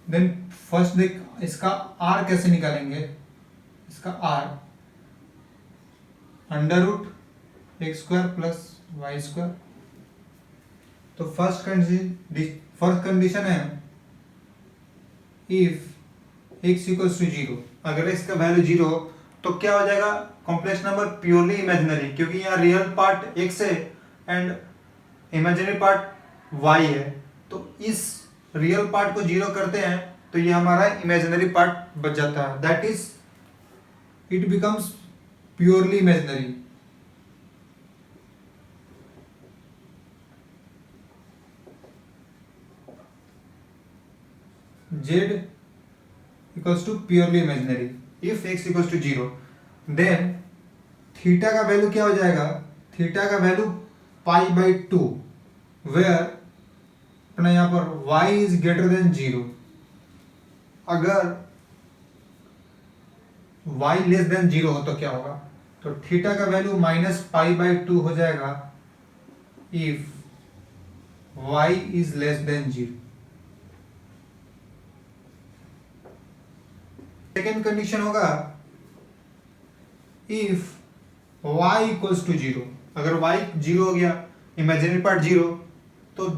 Speaker 1: then first देख इसका r कैसे निकालेंगे, इसका r under root x square plus Y square. तो first condition है if x equals to 0, अगर x का value 0 हो तो क्या हो जाएगा, कॉम्प्लेक्स नंबर प्योरली इमेजिनरी, क्योंकि यहाँ रियल पार्ट x है एंड इमेजिनरी पार्ट y है। तो इस रियल पार्ट को 0 करते हैं तो ये हमारा इमेजिनरी पार्ट बच जाता है, that is it becomes purely imaginary. z equals to purely imaginary if x equals to 0, then theta का वैल्यू क्या हो जाएगा, थीटा का वैल्यू पाई बाई 2 वेयर अपना यहाँ पर y इज ग्रेटर देन 0। अगर y लेस देन 0 हो तो क्या होगा, तो थीटा का वैल्यू माइनस पाई बाई 2 हो जाएगा if y is less than 0। Second condition होगा इफ y इक्वल्स टू 0, अगर y 0 हो गया, इमेजिनरी पार्ट 0, तो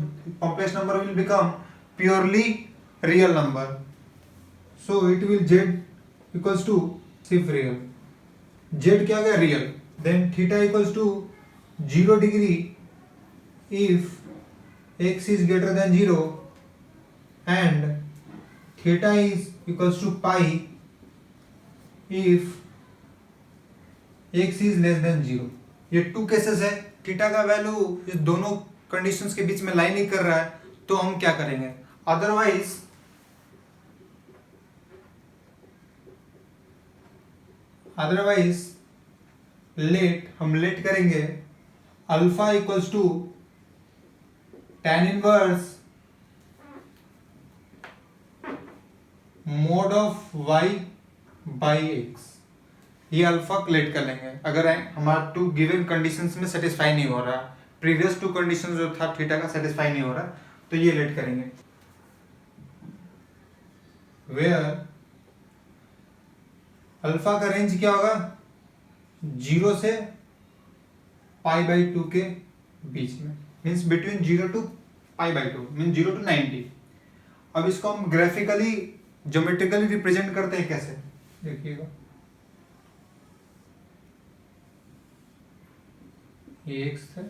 Speaker 1: complex number will become purely real number, so it will z equals to सिर्फ real, z क्या गया real, then theta equals to 0 degree if x is greater than 0 and theta is equals to pi if x is less than 0। ये two cases है, theta का value इस दोनों conditions के बीच में लाइन नहीं कर रहा है, तो हम क्या करेंगे, अदरवाइज लेट करेंगे alpha equals to tan inverse mod of y by x, ये अल्फा लेट कर लेंगे अगर हमारा टू गिवन कंडीशंस में सेटिस्फाई नहीं हो रहा, प्रीवियस टू कंडीशंस जो था थीटा का सेटिस्फाई नहीं हो रहा, तो ये लेट करेंगे वेयर अल्फा का रेंज क्या होगा, 0 से पाई बाई 2 के बीच में, means between 0 to pi by 2 mean 0 to 90। अब इसको हम ग्राफिकली ज्योमेट्रिकली रिप्रेजेंट करते हैं कैसे, देखिएगा ये x है,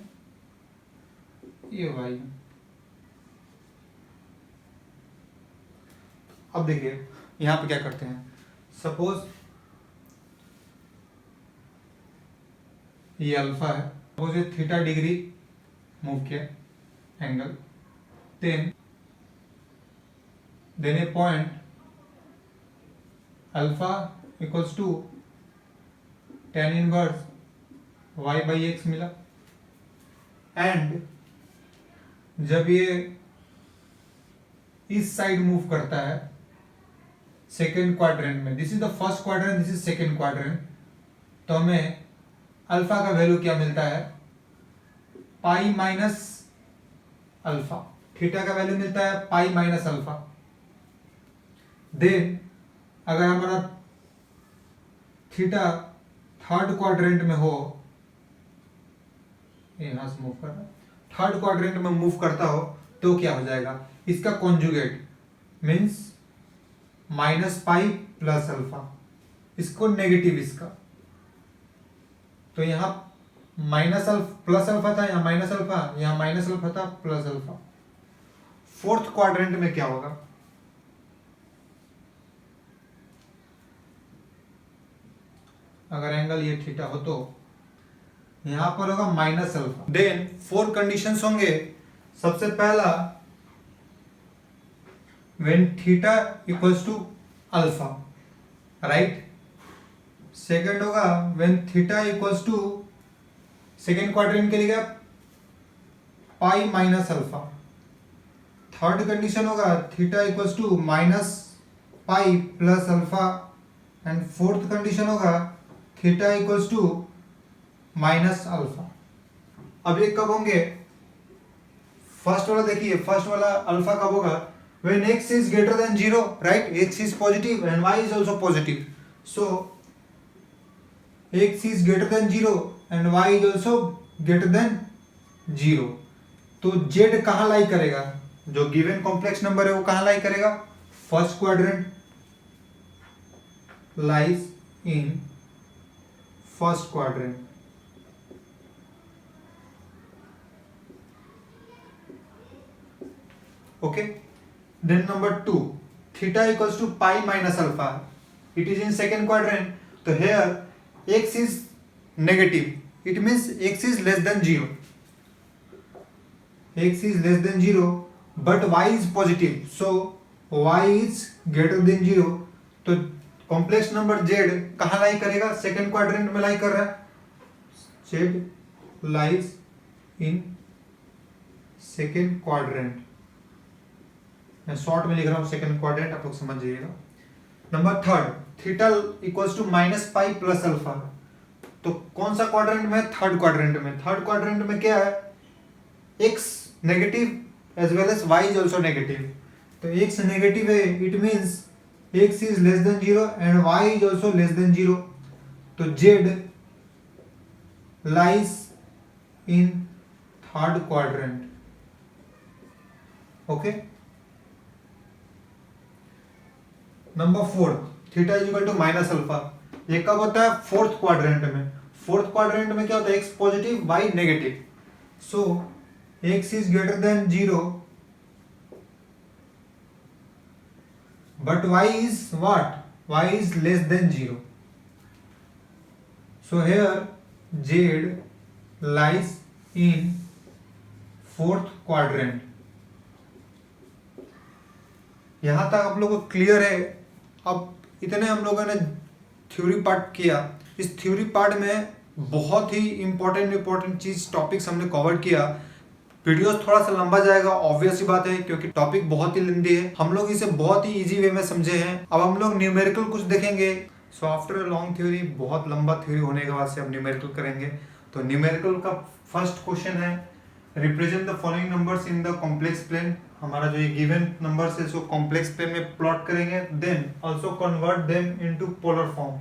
Speaker 1: ये y है। अब देखिए यहां पे क्या करते हैं, सपोज ये अल्फा है, सपोज ये थीटा डिग्री मूव किया angle, then a point alpha equals to tan inverse y by x मिला, एंड जब ये इस साइड मूव करता है सेकेंड क्वाड्रेंट में, this is the first quadrant, this is second quadrant, तो हमें अल्फा का वैल्यू क्या मिलता है, पाई माइनस अल्फा, थीटा का वैल्यू मिलता है पाई माइनस अल्फा। देन अगर हमारा थीटा थर्ड क्वाड्रेंट में हो, यहां से मूव कर रहा है, थर्ड क्वाड्रेंट में मूव करता हो तो क्या हो जाएगा, इसका conjugate means minus pi plus alpha, इसको नेगेटिव इसका, तो यहां माइनस प्लस अल्फा था, यहां माइनस अल्फा, यहां माइनस अल्फा था प्लस अल्फा। फोर्थ क्वाड्रेंट में क्या होगा, अगर एंगल ये थीटा हो तो यहां पर होगा माइनस अल्फा। देन 4 कंडीशंस होंगे, सबसे पहला when theta equals to alpha, right, second होगा when theta equals to, second quadrant के लिए pi minus alpha, third condition होगा theta equals to minus pi plus alpha, and fourth condition होगा theta equals to minus alpha. अब ये कब होंगे, first वाला देखिए, फर्स्ट वाला अल्फा कब होगा, when x is greater than 0, right, x is positive and y is also positive, so x is greater than 0 and y is also greater than 0। तो z कहाँ लाई करेगा, जो गिवन कॉम्प्लेक्स नंबर है वो कहाँ लाई करेगा, first quadrant, lies in first quadrant. okay, then number 2, theta equals to pi minus alpha, it is in second quadrant, so here x is negative, it means x is less than 0, x is less than 0 but y is positive, so y is greater than 0। तो complex number z कहाँ लाई करेगा, second quadrant में लाई कर रहा है, z lies in second quadrant, मैं short में लिख रहा हूँ सेकंड क्वाड्रेंट, आप लोग समझ जाइएगा। Number third, theta equals to minus pi plus alpha, तो कौन सा क्वाड्रेंट में, थर्ड क्वाड्रेंट में। थर्ड क्वाड्रेंट में क्या है, x negative as well as y is also negative, तो x नेगेटिव है, it means x is less than 0 and y is also less than 0, तो z lies in third quadrant. Okay, number 4, theta is equal to minus alpha, ये कब होता है, fourth quadrant में। Fourth quadrant में क्या होता है, x positive y negative, so x is greater than 0 but y is what, y is less than 0, so here z lies in fourth quadrant। यहां तक आप लोगों को क्लियर है। अब इतने हम लोगों ने थ्योरी पार्ट किया, इस थ्योरी पार्ट में बहुत ही इंपॉर्टेंट चीज टॉपिक्स हमने कवर किया। वीडियोस थोड़ा सा लंबा जाएगा, ऑब्वियस ही बात है, क्योंकि टॉपिक बहुत ही लेंथी है। हम लोग इसे बहुत ही इजी वे में समझे हैं। अब हम लोग न्यूमेरिकल कुछ देखेंगे। So after a long theory, बहुत लंबा थ्योरी होने के बाद से हम न्यूमेरिकल करेंगे। तो न्यूमेरिकल का फर्स्ट क्वेश्चन है, represent the following numbers in the complex plane. हमारा जो ये गिवन नंबर्स है इसको कॉम्प्लेक्स प्लेन में प्लॉट करेंगे, then also convert them into polar form,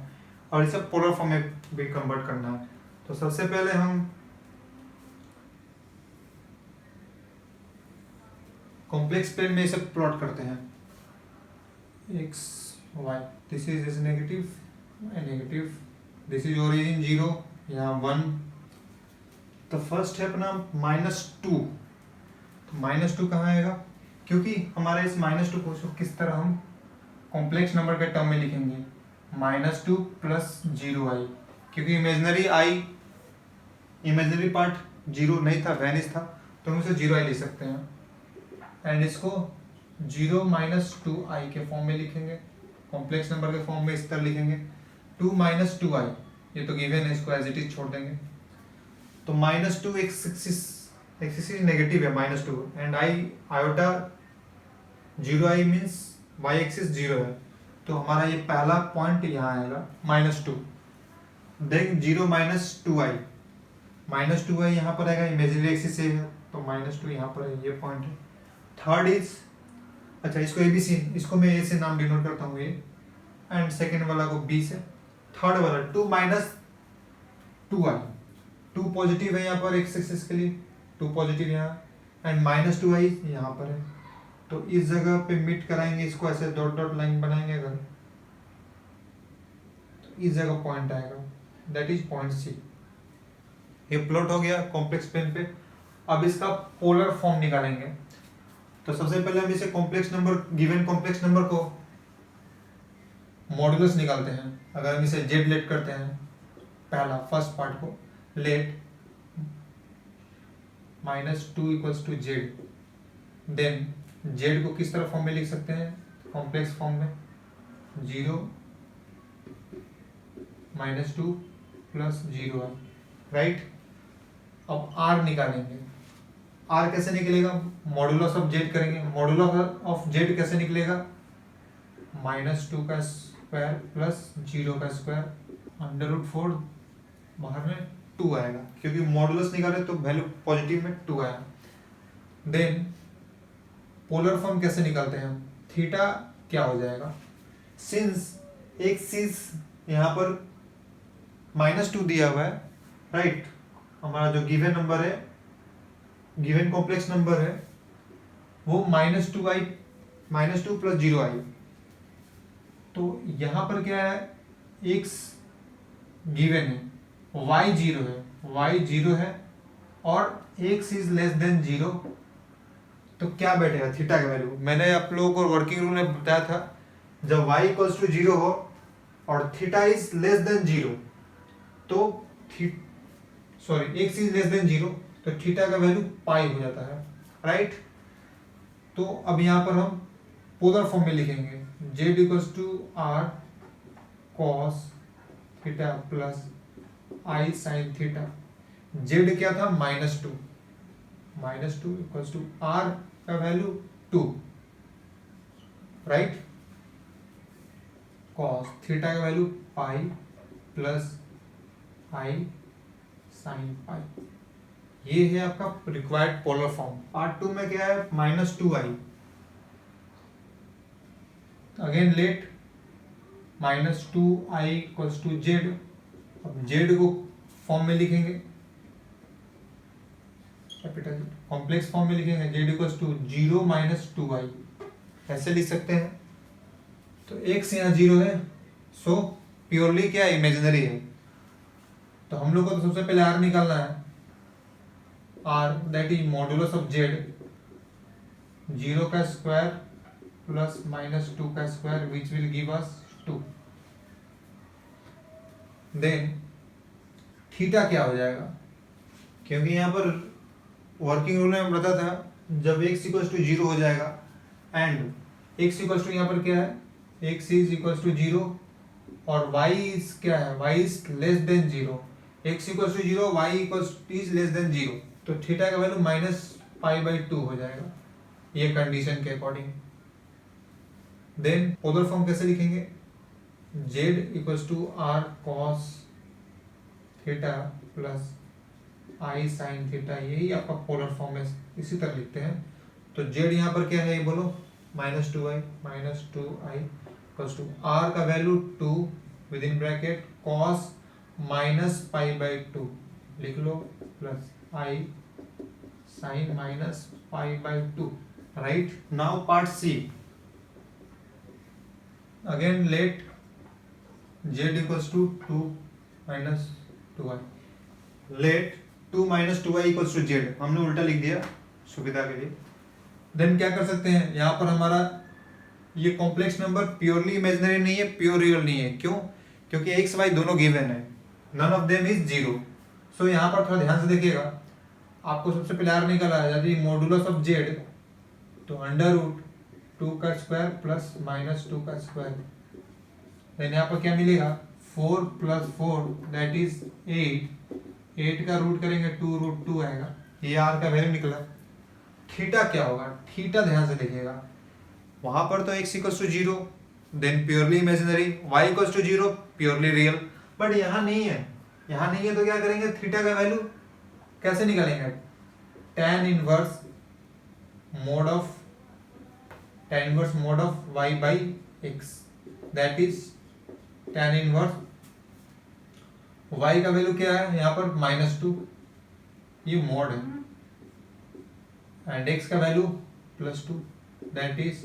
Speaker 1: और इसे पोलर फॉर्म में भी कन्वर्ट करना है। तो सबसे पहले हम कॉम्प्लेक्स प्लेन में इसे प्लॉट करते हैं, x y, this is negative negative, this is origin 0, यहाँ 1। तो फर्स्ट है अपना -2, तो -2 कहाँ आएगा, क्योंकि हमारे इस -2 को किस तरह हम कॉम्प्लेक्स नंबर के टर्म में लिखेंगे, -2 प्लस 0i, क्योंकि इमेजिनरी पार्ट 0 नहीं था, वैनिश था, तो हम इसे 0i लिख सकते हैं। एंड इसको 0 - 2i के फॉर्म में लिखेंगे, कॉम्प्लेक्स नंबर के फॉर्म में इस तरह लिखेंगे, 2 - 2i, ये तो गिवन है, इसको एज इट इज छोड़ देंगे। तो -2 एक्सिस नेगेटिव है, -2, and iota 0i means y axis 0 है, तो हमारा ये पहला पॉइंट यहाँ आएगा -2। देन 0 - 2i, -2i यहाँ पर आएगा, इमेजिनरी एक्सिस है, तो -2 यहाँ पर है, ये पॉइंट है। थर्ड इज, अच्छा इसको ABC, इसको मैं A से नाम डिनोट करता हूँ A, एंड सेकेंड वाला को B से। थर्ड वाला 2 - 2i, 2 पॉजिटिव है यहाँ पर x एक्सिस के लिए, 2 पॉजिटिव यहाँ, एंड -2i यहाँ पर है, तो इस जगह पे मीट कराएंगे, इसको ऐसे डॉट डॉट लाइन बनाएंगे अगर, तो इस जगह पॉइंट आएगा, दैट इज पॉइंट C। ये प्लॉट हो गया कॉम्प्लेक्स प्लेन पे। अब इसका पोलर फॉर्म निकालेंगे। तो सबसे पहले हम इसे complex number, given complex number को मॉडुलस निकालते हैं। अगर हम इसे z लेट करते हैं, पहला फर्स्ट पार्ट को लेट -2 = z, देन z को किस तरह फॉर्म में लिख सकते हैं, कॉम्प्लेक्स फॉर्म में, 0 - 2 प्लस 0i, राइट। अब r निकालेंगे, r कैसे निकलेगा, मॉडुलस ऑफ z करेंगे, मॉडुलस ऑफ z कैसे निकलेगा, -2 का स्क्वायर प्लस 0 का स्क्वायर, √4, बाहर में 2 आएगा, क्योंकि मॉडुलस निकाले तो वैल्यू पॉजिटिव में 2 आया। देन पोलर फॉर्म कैसे निकालते हैं हम, थीटा क्या हो जाएगा, सिंस एक्सिस यहाँ पर -2 दिया हुआ है, राइट। हमारा जो गिवन नंबर है, गिवन कॉम्प्लेक्स नंबर है वो -2i -2 + 0i। तो यहाँ पर क्या है, x गिवन है, y 0 है, y 0 है और x इज लेस देन 0। तो क्या बैठेगा थीटा का वैल्यू? मैंने आप लोगों को वर्किंग रूल में बताया था, जब y इक्वल्स टू 0 हो और थीटा इज लेस देन 0 तो x इज लेस देन 0 तो थीटा का वैल्यू पाई हो जाता है, राइट। तो अब यहाँ पर हम पोलर फॉर्म में लिखेंगे, z equals to r cos theta plus i sin theta. z क्या था, -2 इक्वल्स टू r का वैल्यू 2, राइट। cos थीटा का value pi plus i sin pi. ये है आपका रिक्वायर्ड पोलर फॉर्म। पार्ट 2 में क्या है, -2i। Again let -2i equals to z। अब z को फॉर्म में लिखेंगे, कैपिटल कॉम्प्लेक्स फॉर्म में लिखेंगे, z इक्वल्स टू 0 - 2i, ऐसे लिख सकते हैं। तो x यहाँ 0 है, सो प्योरली क्या इमेजिनरी है। तो हम लोग को तो सबसे पहले r निकालना है, r that is modulus of z, 0 का स्क्वायर प्लस -2 का square which will give us 2। देन थीटा क्या हो जाएगा, क्योंकि यहाँ पर वर्किंग रूल में बताया था, जब x इक्वल्स टू 0 हो जाएगा एंड x इक्वल्स टू यहाँ पर क्या है, x इज इक्वल्स टू 0 और y इज क्या है, y is less than 0। x equals to 0, y is less than 0, तो थीटा का वैल्यू -π/2 हो जाएगा ये कंडीशन के अकॉर्डिंग। देन पोलर फॉर्म कैसे लिखेंगे, z equals to r cos theta plus i sin theta, यही आपका पोलर फॉर्म है, इसी तरह लिखते हैं। तो z यहाँ पर क्या है ये बोलो, -2i इक्वल्स टू r का value 2 with in bracket cos -π/2 लिख लो plus i sin -π/2, right. Now part c, again let z equals to 2 - 2i। Let 2 - 2i equals to z, हमने उल्टा लिख दिया सुविधा के लिए। देन क्या कर सकते हैं, यहाँ पर हमारा ये कॉम्प्लेक्स नंबर प्योरली इमेजिनरी नहीं है, प्योर रियल नहीं है। क्यों? क्योंकि x y दोनों गिवन है, नन ऑफ देम इज 0। सो यहाँ पर थोड़ा ध्यान से देखिएगा, आपको सबसे पहले r निकाला है, यदि मॉडुलस ऑफ z तो √2 का स्क्वायर प्लस -2 का स्क्वायर। देन यहाँ पर क्या मिलेगा, 4 + 4 दैट इज 8 का रूट करेंगे 2√2 आएगा, ये r का वैल्यू निकला। थीटा क्या होगा, थीटा ध्यान से देखिएगा, वहां पर तो x equals to 0 then purely imaginary, y equals to 0 purely real, but यहाँ नहीं है। यहाँ नहीं है तो क्या करेंगे, थीटा का वैल्यू कैसे निकालेंगे, tan inverse mod of y/x that is tan inverse y का वैल्यू क्या है यहाँ पर -2, ये मोड है, एंड x का value +2 that is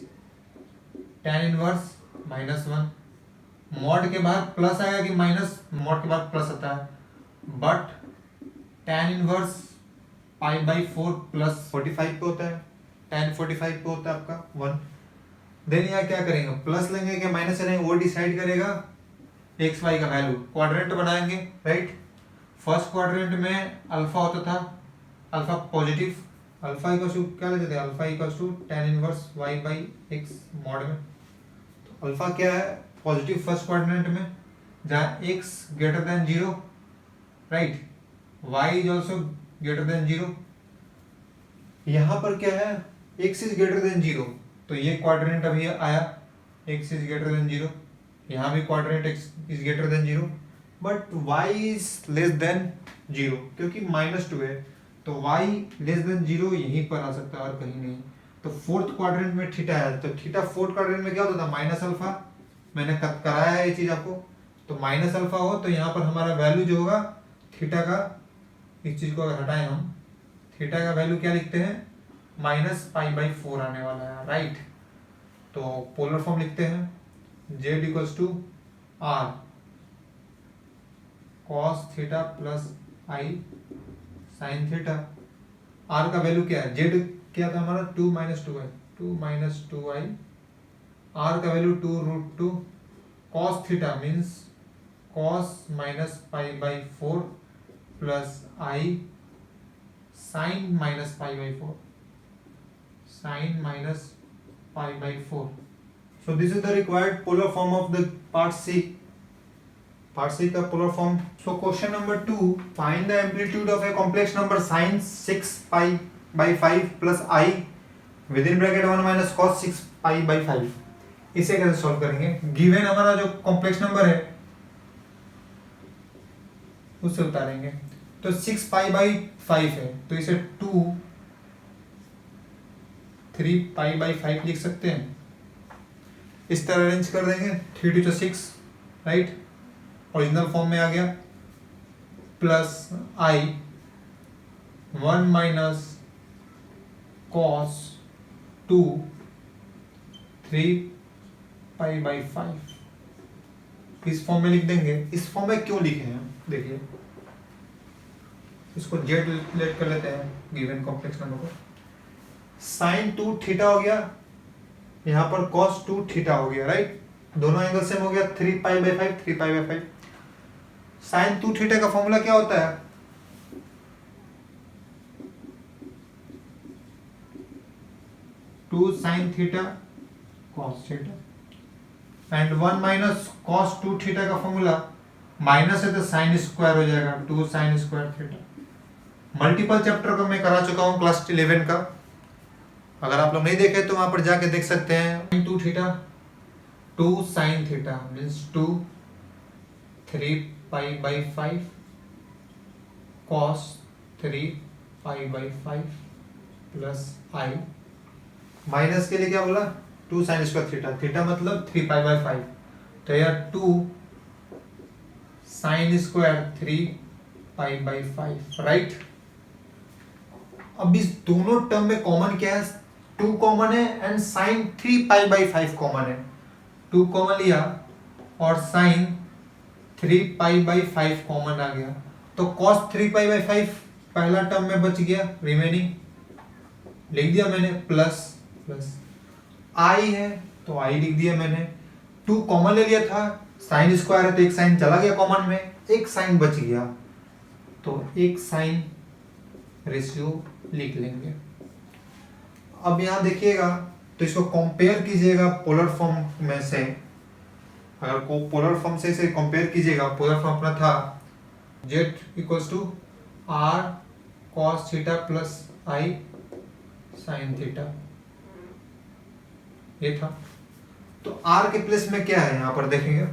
Speaker 1: tan inverse -1। Mod के बाद प्लस आएगा कि माइनस, मॉड के बाद प्लस आता है, बट tan इनवर्स π/4 प्लस 45 पे होता है, tan 45 पे होता है आपका 1। देन यहाँ क्या करेंगे, प्लस लेंगे क्या माइनस लेंगे, वो डिसाइड करेगा एक्स वाई का वैल्यू। क्वाड्रेंट बनाएंगे, राइट। फर्स्ट क्वाड्रेंट में अल्फा होता था, alpha positive, alpha equals to क्या लेते थे, alpha equals to tan inverse y/x mod में। तो अल्फा क्या है, पॉजिटिव फर्स्ट क्वाड्रेंट में, जहाँ x greater than 0, right, y is also greater than 0। यहाँ पर क्या है, x इज ग्रेटर देन 0, तो ये क्वाड्रेंट अभी आया, x इज ग्रेटर देन 0, यहाँ भी quadrant x is greater than 0, but y is less than 0 क्योंकि -2 है, तो y लेस देन 0 यहीं पर आ सकता है और कहीं नहीं। तो फोर्थ क्वाड्रेंट में थीटा है, तो थीटा फोर्थ क्वाड्रेंट में क्या होता था, माइनस अल्फा, मैंने कराया है ये चीज आपको। तो माइनस अल्फा हो तो यहाँ पर हमारा वैल्यू जो होगा थीटा का, इस चीज को अगर हटाएं हम, थीटा का वैल्यू क्या लिखते हैं, -π/4 आने वाला है, राइट। तो पोलर फॉर्म लिखते हैं, z equals to r cos theta plus i sin theta. r का वैल्यू क्या है, z क्या था हमारा 2 - 2i, 2 - 2i, r का value 2√2 cos theta means cos -π/4 plus i sin -π/4, sin -π/4. So this is the required polar form of the part C. Part C का polar form. So question number 2, find the amplitude of a complex number sin 6π/5 plus i within bracket 1 - cos 6π/5. इसे कैसे solve करेंगे, given हमारा जो complex number है उससे उतारेंगे। तो 6π/5 है, तो इसे 2 3π/5 लिख सकते हैं, इस तरह अरेंज कर देंगे, 3 to 6, राइट, ओरिजिनल फॉर्म में आ गया, प्लस i 1 - cos 2 3π/5, इस फॉर्म में लिख देंगे। इस फॉर्म में क्यों लिखे हैं, देखिए इसको जेड लेट कर लेते हैं गिवन कॉम्प्लेक्स नंबर को। sin 2 थीटा हो गया, यहाँ पर cos 2 थीटा हो गया, राइट, दोनों एंगल सेम हो गया, 3π/5 3π/5। sin 2 थीटा का फॉर्मूला क्या होता है, two sin theta cos theta, and 1 - cos 2 theta का फॉर्मूला माइनस है तो साइन स्क्वायर हो जाएगा, 2 sin square theta. Multiple chapter को मैं करा चुका हूँ क्लास 11 का, अगर आप लोग नहीं देखे तो वहां पर जाके देख सकते हैं। 2 theta 2 sin theta means 2 3π/5 cos 3π/5 plus i, minus के लिए क्या बोला, 2 sin स्क्वायर थीटा, थीटा मतलब 3π/5, तो यार 2 sin स्क्वायर 3π/5, राइट। अब इस दोनों टर्म में कॉमन क्या है, 2 कॉमन है एंड sin 3π/5 कॉमन है, 2 कॉमन लिया और sin 3π/5 कॉमन आ गया, तो cos 3π/5 पहला टर्म में बच गया, रिमेनिंग लिख दिया मैंने, प्लस i है तो i लिख दिया मैंने, 2 कॉमन ले लिया था, साइन स्क्वायर है तो एक साइन चला गया कॉमन में, एक साइन बच गया, तो एक साइन रेशियो लिख लेंगे। अब यहां देखिएगा तो इसको कंपेयर कीजिएगा पोलर फॉर्म में से, अगर को पोलर फॉर्म से इसे कंपेयर कीजिएगा, पोलर फॉर्म अपना था z equals to r cos theta plus i sin theta, ये था। तो r के प्लेस में क्या है, यहां पर देखेंगे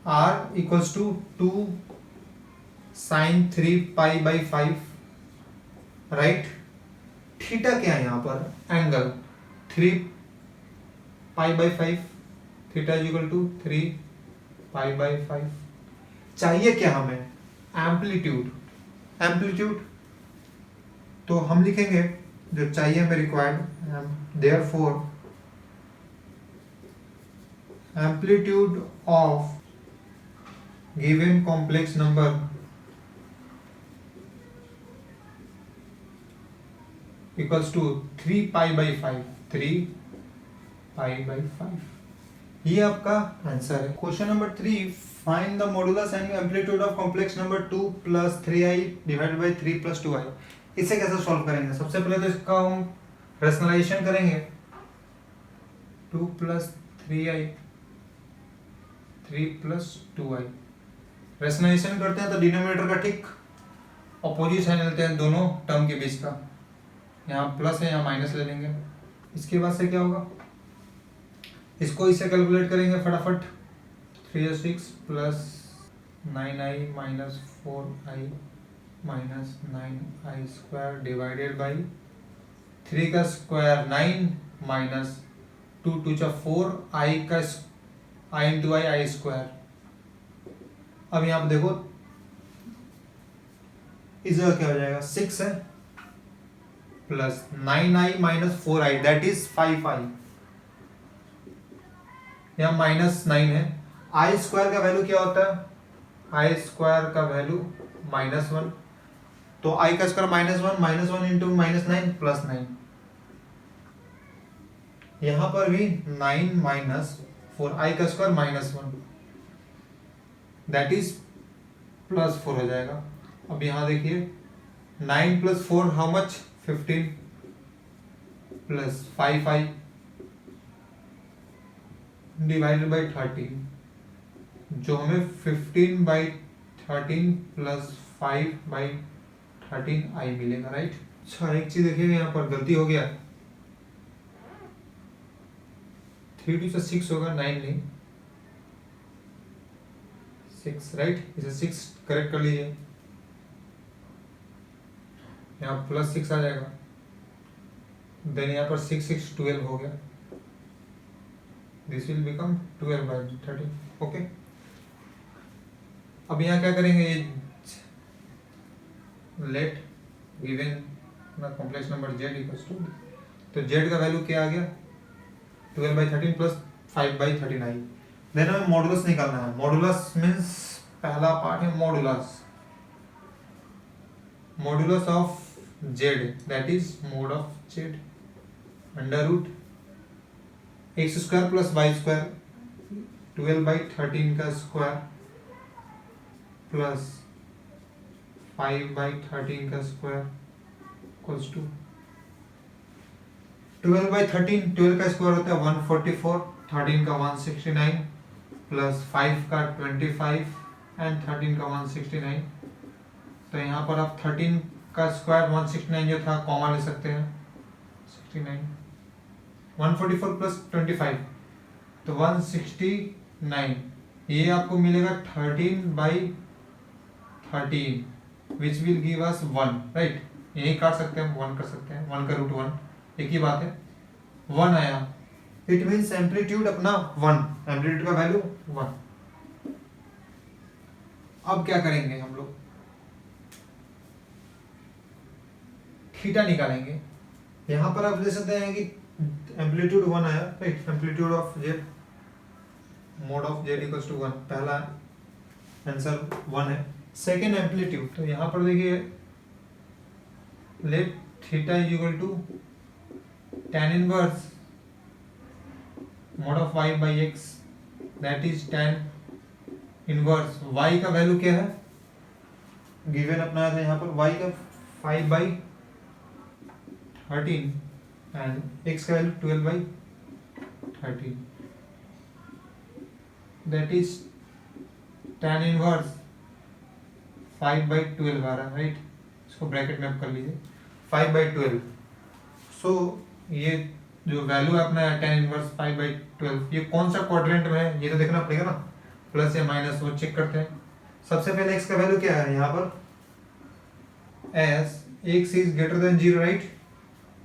Speaker 1: r equals to 2 sin 3π/5, right. Theta क्या है यहाँ पर, एंगल 3π/5, थीटा इक्वल टू 3π/5। चाहिए क्या हमें, एम्पलीट्यूड, तो हम लिखेंगे जो चाहिए हमें required, therefore amplitude of given complex number equals to 3π/5, 3π/5, ये आपका आंसर है। Question number 3, find the modulus and amplitude of complex number 2 + 3i divided by 3 + 2i। इसे कैसे सॉल्व करेंगे, सबसे पहले तो इसका हम रैशनलाइजेशन करेंगे, 2 + 3i 3 + 2i, रैशनलाइजेशन करते हैं तो डिनोमिनेटर का ठीक अपोजिट साइन लेते हैं दोनों टर्म के बीच का, यहाँ प्लस है यहाँ माइनस ले लेंगे। इसके बाद से क्या होगा, इसको इसे कैलकुलेट करेंगे फटाफट, 3 + 6 plus 9i minus 4i minus 9i² divided by 3 का स्क्वायर 9 माइनस 2 × 4 i का i × i² अब यहाँ पे देखो इस जगह क्या हो जाएगा, 6 है plus 9i minus 4i that is 5i, यहाँ -9 है। आई स्क्वायर का वैल्यू क्या होता है, आई स्क्वायर का वैल्यू -1, तो आई का स्क्वायर -1 इंटू -9 +9, यहां पर भी 9 माइनस 4 आई का स्क्वायर -1 दैट इज +4 हो जाएगा। अब यहां देखिए 9 + 4 how much, 15 plus 5i divided by 13, जो हमें 15/13 प्लस 5/13 i मिलेगा, राइट। अच्छा एक चीज देखिएगा, यहाँ पर गलती हो गया, 3 2 से 6 होगा, 9 नहीं 6, राइट। इसे 6 करेक्ट कर लीजिए, यहाँ +6 आ जाएगा, देन यहाँ पर 6 6 12 हो गया, दिस विल बिकम 12/13, ओके। अब यहाँ क्या करेंगे, let given complex number z equals to, तो z का वैल्यू क्या आ गया, 12/13 प्लस 5/13i। देन हमें मॉडुलस निकालना है। मॉडुलस मीन्स पहला पार्ट है modulus, modulus of z that is mod of z under root x² plus y², 12/13 का स्क्वायर प्लस 5/13 का स्क्वायर इक्वल्स टू 12/13, 12 का स्क्वायर होता है 144, 13 का 169 प्लस 5 का 25 एंड 13 का 169। तो यहाँ पर आप 13 का स्क्वायर 169 जो था कॉमा ले सकते हैं, 69 144 प्लस 25 तो 169, ये आपको मिलेगा 13/13 विच विल गिव अस 1, राइट। यही काट सकते हैं, 1 कर सकते हैं, 1 का √1 एक ही बात है, 1 आया, इट मीन्स एम्पलीट्यूड अपना 1, एम्पलीट्यूड का वैल्यू 1। अब क्या करेंगे हम लोग, थीटा निकालेंगे। यहां पर आप ले सकते हैं कि एम्पलीट्यूड 1 आया, right, amplitude of z mod of z equals to 1, पहला आंसर 1 है। सेकेंड एम्पलीट्यूड, तो यहां पर देखिए let theta is equal to tan inverse mod of y by x that is tan inverse y का वैल्यू क्या है, गिवन अपना था यहाँ पर y का 5/13 एंड x का value 12/13 that is tan inverse 5/12 आ रहा है, राइट। इसको ब्रैकेट में आप कर लीजिए 5/12। सो ये जो वैल्यू है अपना tan इनवर्स 5/12, ये कौन सा क्वाड्रेंट में है ये तो देखना पड़ेगा ना, प्लस या माइनस वो चेक करते हैं। सबसे पहले x का वैल्यू क्या है यहाँ पर, as x is greater than 0, right,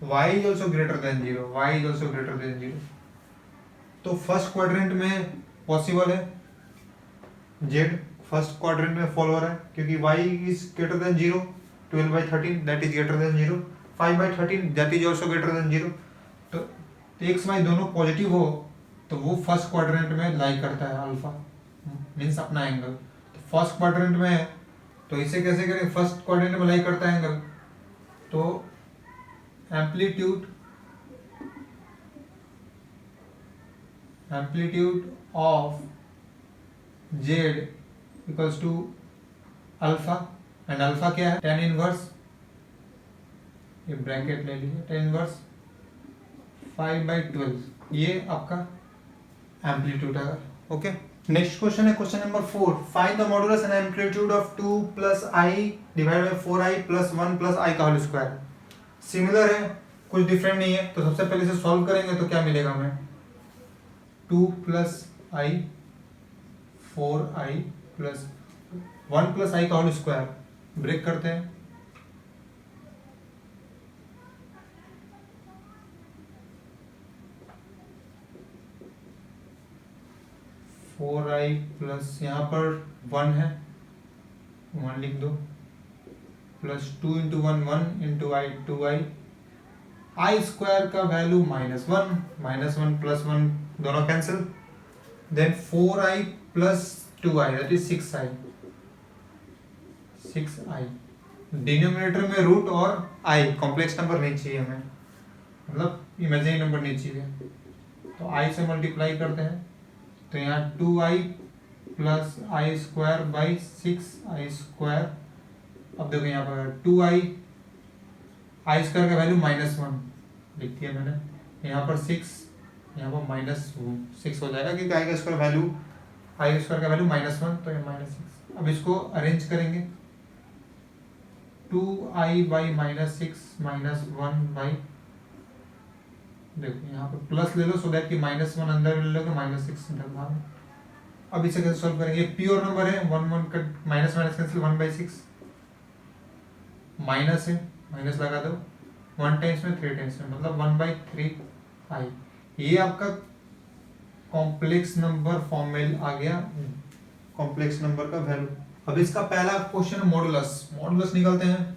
Speaker 1: y is also greater than 0, y is also greater than 0। तो फर्स्ट क्वाड्रेंट में पॉसिबल है, z फर्स्ट क्वाड्रेंट में फॉलो हो रहा है क्योंकि y is greater than 0, 12/13 that is greater than 0, 5/13 that is also greater than 0। तो x y दोनों पॉजिटिव हो तो वो फर्स्ट क्वाड्रेंट में लाई करता है, अल्फा मीन्स अपना एंगल। तो फर्स्ट क्वाड्रेंट में है तो इसे कैसे करें, फर्स्ट क्वाड्रेंट में लाई करता है एंगल, तो amplitude of z equals to alpha, and alpha क्या है, tan इनवर्स, ये ब्रैकेट ले लीजिए, tan इनवर्स 5/12, ये आपका एम्पलीट्यूड है, ओके। नेक्स्ट क्वेश्चन है question number 4, find the modulus and amplitude of 2 + i divided by 4i + 1 + i का होल स्क्वायर। सिमिलर है, कुछ डिफरेंट नहीं है, तो सबसे पहले इसे सॉल्व करेंगे तो क्या मिलेगा हमें, 2 + i 4i + 1 + i का होल स्क्वायर, ब्रेक करते हैं, 4 4i प्लस यहाँ पर 1 है, 1 लिख दो, plus 2 into 1 1 into i 2i, i square का वैल्यू -1 प्लस 1 दोनों cancel, then 4i plus 2i that is 6i, denominator में रूट और i, कॉम्प्लेक्स नंबर नहीं चाहिए हमें, मतलब इमेजिनरी नंबर नहीं चाहिए, तो i से मल्टीप्लाई करते हैं, तो यहाँ 2i plus I square by 6i², अब देखो यहाँ पर 2i, आई स्क्वायर का वैल्यू -1 लिख दिया मैंने, यहाँ पर 6, यहाँ पर -6 हो जाएगा क्योंकि आई स्क्वायर का वैल्यू -1, तो ये -6। अब इसको अरेंज करेंगे, 2i बाई -6 -1 बाई, देखो यहाँ पर प्लस ले लो सो दैट कि -1 अंदर ले लोगे, -6 इधर बाहर। अब इसे कैसे सॉल्व करेंगे, प्योर नंबर है, 1 1 कट, माइनस कैंसिल, 1/6 माइनस है, माइनस लगा दो, 1 टाइम्स में 3 टाइम्स में, मतलब 1/3i, ये आपका कॉम्प्लेक्स नंबर फॉर्म में आ गया, कॉम्प्लेक्स नंबर का वैल्यू। अब इसका पहला क्वेश्चन मॉडुलस निकालते हैं,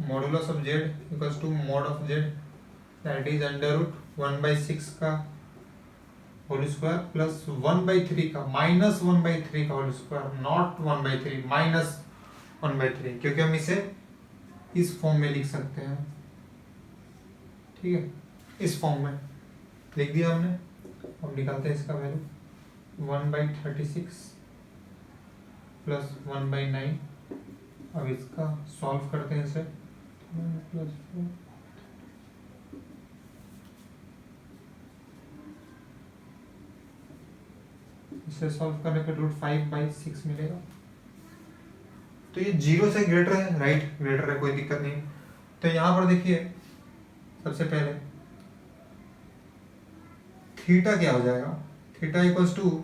Speaker 1: modulus of z equals to mod of z that is √1/6 का होल स्क्वायर प्लस 1/3 का -1/3 का होल स्क्वायर, नॉट 1/3, -1/3, क्योंकि हम इसे इस फॉर्म में लिख सकते हैं, ठीक है, इस फॉर्म में लिख दिया हमने। अब निकालते हैं इसका वैल्यू, 1/36 प्लस 1/9, अब इसका सॉल्व करते हैं इसे, +4 इसे सॉल्व करने पे √5/6 मिलेगा, तो ये 0 से ग्रेटर है, राइट, ग्रेटर है, कोई दिक्कत नहीं। तो यहाँ पर देखिए सबसे पहले थीटा क्या हो जाएगा, theta equals to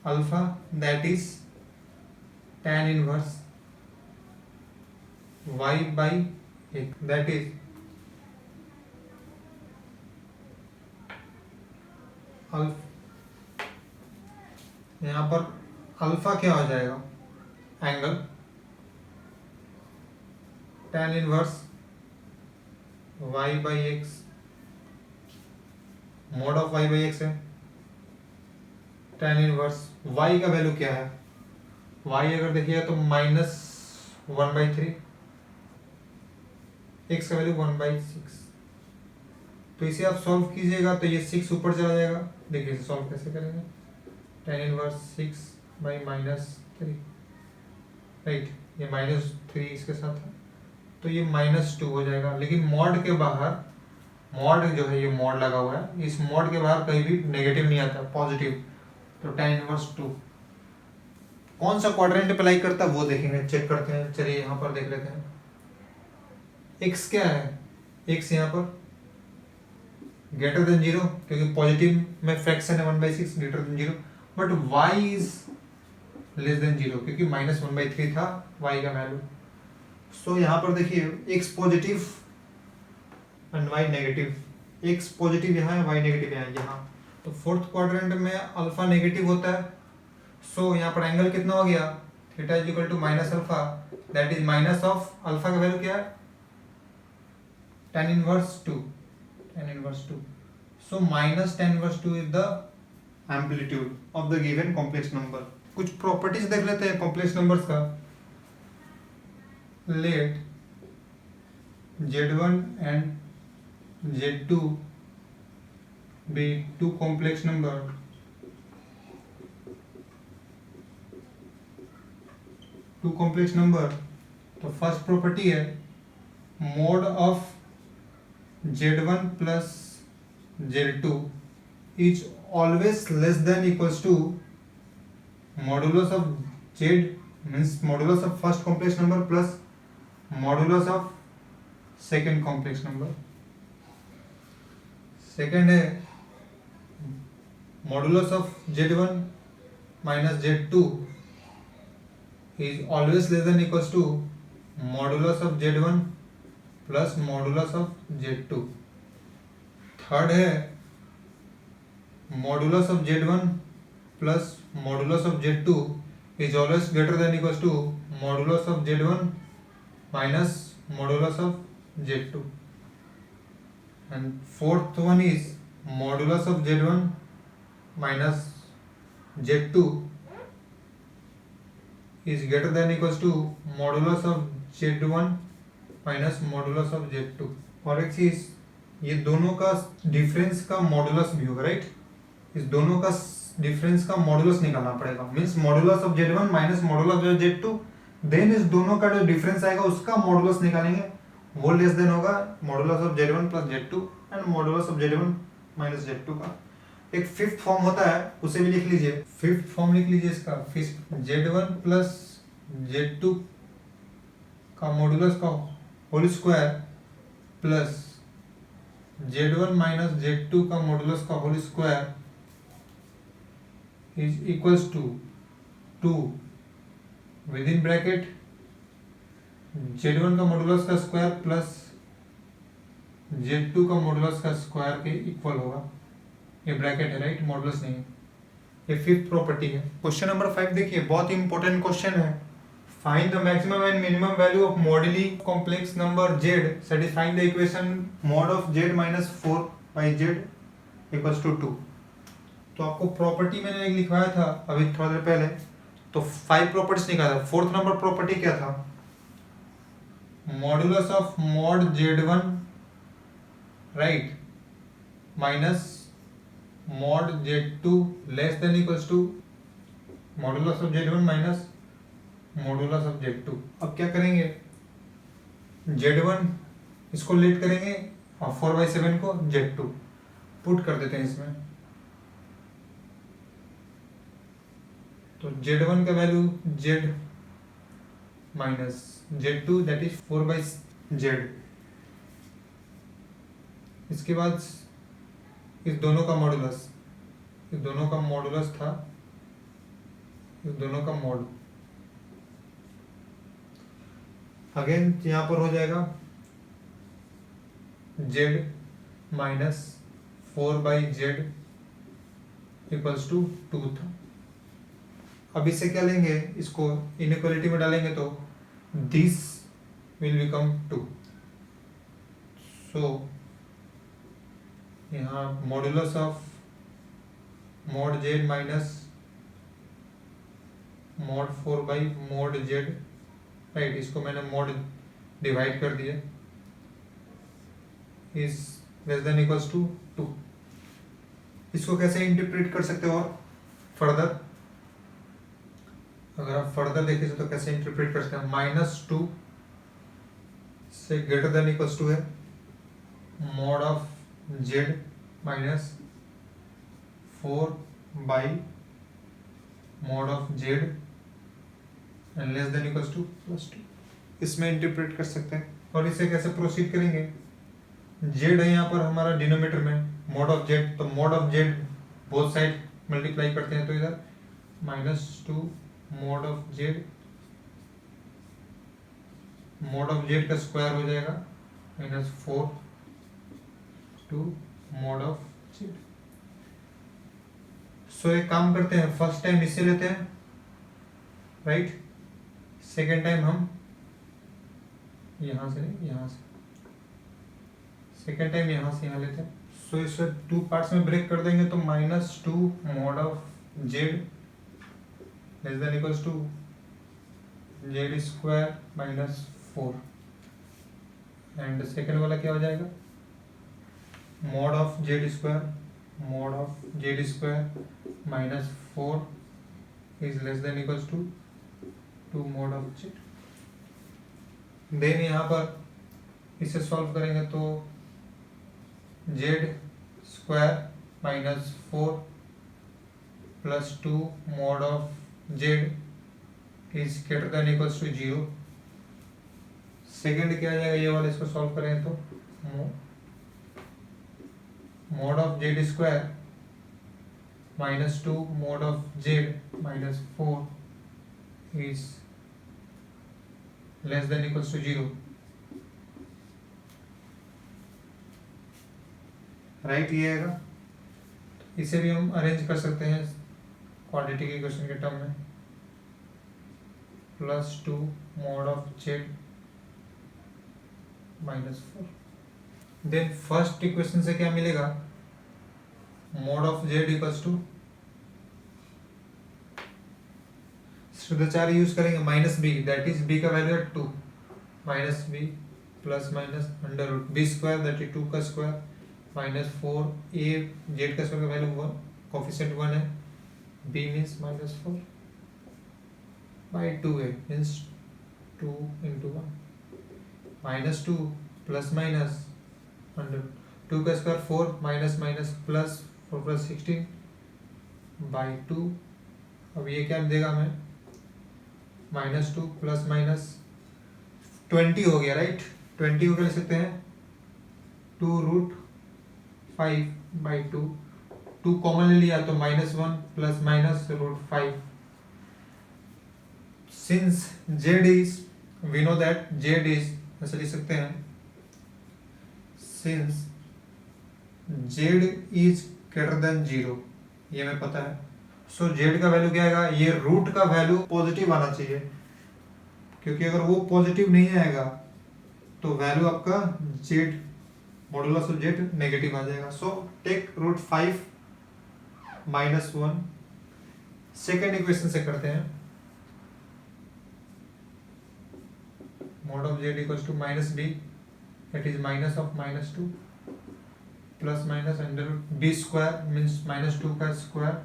Speaker 1: alpha that is tan inverse y/x that is alpha, यहाँ पर अल्फा क्या हो जाएगा, angle tan inverse y/x, mod of y/x है, tan इनवर्स y का वैल्यू क्या है, y अगर देखिएगा तो -1/3, x का वैल्यू 1/6, तो इसे आप सॉल्व कीजिएगा तो ये 6 ऊपर चला जाएगा, देखिए इसे सॉल्व कैसे करेंगे, tan इनवर्स 6/-3, राइट, ये -3 इसके साथ है, तो ये -2 हो जाएगा, लेकिन मॉड के बाहर, मॉड जो है ये मॉड लगा हुआ है, इस मॉड के बाहर कहीं भी नेगेटिव नहीं आता, पॉजिटिव, तो tan इनवर्स 2 कौन सा क्वाड्रेंट अप्लाई करता है वो देखेंगे, चेक करते हैं, चलिए यहाँ पर देख लेते हैं, x क्या है, x यहाँ पर ग्रेटर देन 0 क्योंकि पॉजिटिव में फ्रैक्शन है 1/6 greater than 0, but y is less than 0 क्योंकि -1/3 था y का वैल्यू, सो यहाँ पर देखिए x positive and y negative, x positive यहाँ है, y नेगेटिव यहाँ, तो फोर्थ क्वाड्रेंट में अल्फा नेगेटिव होता है, सो यहाँ पर एंगल कितना हो गया, theta is equal to -alpha that is minus of alpha का वैल्यू क्या है, tan inverse 2, so minus tan inverse 2 is the amplitude of the given complex number। कुछ प्रॉपर्टीज देख लेते हैं कॉम्प्लेक्स नंबर्स का, let z1 and z2 be two complex number, तो first property है mod of z1 plus z2 is always less than equals to modulus of z, means modulus of first complex number plus modulus of second complex number। Second है modulus of z1 minus z2 is always less than equals to modulus of z1 plus modulus of z2। Third है modulus of Z1 plus modulus of Z2 is always greater than equals to modulus of Z1 minus modulus of Z2, and fourth one is modulus of Z1 minus Z2 is greater than equals to modulus of Z1 minus modulus of Z2। और एक चीज, ये दोनों का difference का modulus भी होगा, right? इस दोनों का डिफरेंस का मॉडुलस निकालना पड़ेगा, means modulus of Z1 minus modulus of Z2, then इस दोनों का जो डिफरेंस आएगा उसका मॉडुलस निकालेंगे, वो लेस देन होगा modulus of Z1 plus Z2 and modulus of Z1 minus Z2 का। एक फिफ्थ फॉर्म होता है, उसे भी लिख लीजिए, फिफ्थ फॉर्म लिख लीजिए इसका, Z1 प्लस Z2 का मॉडुलस का whole square plus Z1 minus Z2 का मॉडुलस का whole square is equals to 2 with in bracket Z1 का मॉडुलस का स्क्वायर प्लस Z2 का मॉडुलस का स्क्वायर के इक्वल होगा। ये ब्रैकेट है, राइट? मॉडुलस नहीं है। ये फिफ्थ प्रॉपर्टी है। क्वेश्चन नंबर 5 देखिए, बहुत इंपॉर्टेंट क्वेश्चन है। Find the maximum and minimum value of moduli complex number Z satisfying the equation mod of Z minus 4/Z equals to 2। तो आपको प्रॉपर्टी मैंने एक लिखवाया था अभी थोड़ा देर पहले, तो 5 प्रॉपर्टीज निकाला। फोर्थ नंबर प्रॉपर्टी क्या था? Modulus of mod Z1 right minus mod Z2 less than equals to modulus of Z1 minus modulus of Z2। अब क्या करेंगे, Z1 इसको लेट करेंगे और 4/7 को Z2 पुट कर देते हैं इसमें। तो Z1 का value Z minus Z2 that is 4/Z। इसके बाद इस दोनों का मॉडुलस, इस दोनों का मॉडुलस था, इस दोनों का मॉड, अगेन यहां पर हो जाएगा Z minus 4/Z equals to 2 था। अब इसे क्या लेंगे, इसको इनइक्वालिटी में डालेंगे तो दिस विल बिकम 2। सो यहाँ modulus of mod Z minus mod 4/मॉड Z, राइट? इसको मैंने मॉड डिवाइड कर दिया, is less than equals to 2। इसको कैसे इंटरप्रेट कर सकते हो और फर्दर, अगर आप फर्दर देखें तो कैसे इंटरप्रेट कर सकते हैं? -2 से ग्रेटर देन इक्वल्स टू है मॉड ऑफ Z माइनस 4/मॉड of Z and less than equals to +2। इसमें इंटरप्रेट कर सकते हैं। और इसे कैसे प्रोसीड करेंगे? Z है यहाँ पर हमारा डिनोमिनेटर में, मॉड ऑफ Z, तो mod of Z both side multiply करते हैं, तो इधर -2 mod of Z, mod of Z का स्क्वायर हो जाएगा -4 टू मॉड ऑफ Z। सो एक काम करते हैं, फर्स्ट टाइम इससे लेते हैं, राइट? सेकेंड टाइम हम यहां से नहीं, यहां से, सेकेंड टाइम यहां से यहां लेते हैं। सो इसे 2 पार्ट्स में ब्रेक कर देंगे, तो -2 mod of Z less than equals to Z square minus 4, and second वाला क्या हो जाएगा? Mod of Z square, mod of Z square minus 4 is less than equals to 2 mod of Z। Then यहाँ पर इसे सॉल्व करेंगे तो Z square minus 4 plus 2 mod of Z is greater than equals to 0। Second क्या आ जाएगा, ये वाला, इसको सॉल्व करें तो mod of Z square minus 2 mod of Z minus 4 is less than equals to 0, right? ये आएगा। इसे भी हम अरेंज कर सकते हैं क्वाड्रेटिक इक्वेशन के टर्म में, +2 mod of z -4। Then first equation से क्या मिलेगा, mod of z equals to शुद्धाचार यूज करेंगे -b, दैट इज b का वैल्यू है 2, -b plus minus under root b square that is 2 का स्क्वायर -4a z का स्क्वायर का वैल्यू 1, कोफिशिएंट 1 है, b means -4 by 2a means 2 into 1 -2 plus minus under 2 का square 4 minus minus plus 4 plus 16 by 2। अब ये क्या देगा हमें, -2 प्लस माइनस 20 हो गया, राइट। 20 को क्या लिख सकते हैं, 2√5 by 2, 2 कॉमन ले लिया तो -1 plus minus √5। Since z is, we know that z is, ऐसे लिख सकते हैं, since z is greater than 0, ये हमें पता है। सो z का वैल्यू क्या आएगा, ये रूट का वैल्यू पॉजिटिव आना चाहिए, क्योंकि अगर वो पॉजिटिव नहीं आएगा तो वैल्यू आपका z modulus of z negative आ जाएगा। So take √5 -1। सेकेंड इक्वेशन से करते हैं, mod of z equals to -b, that is minus of -2 plus minus under root b square means -2 का square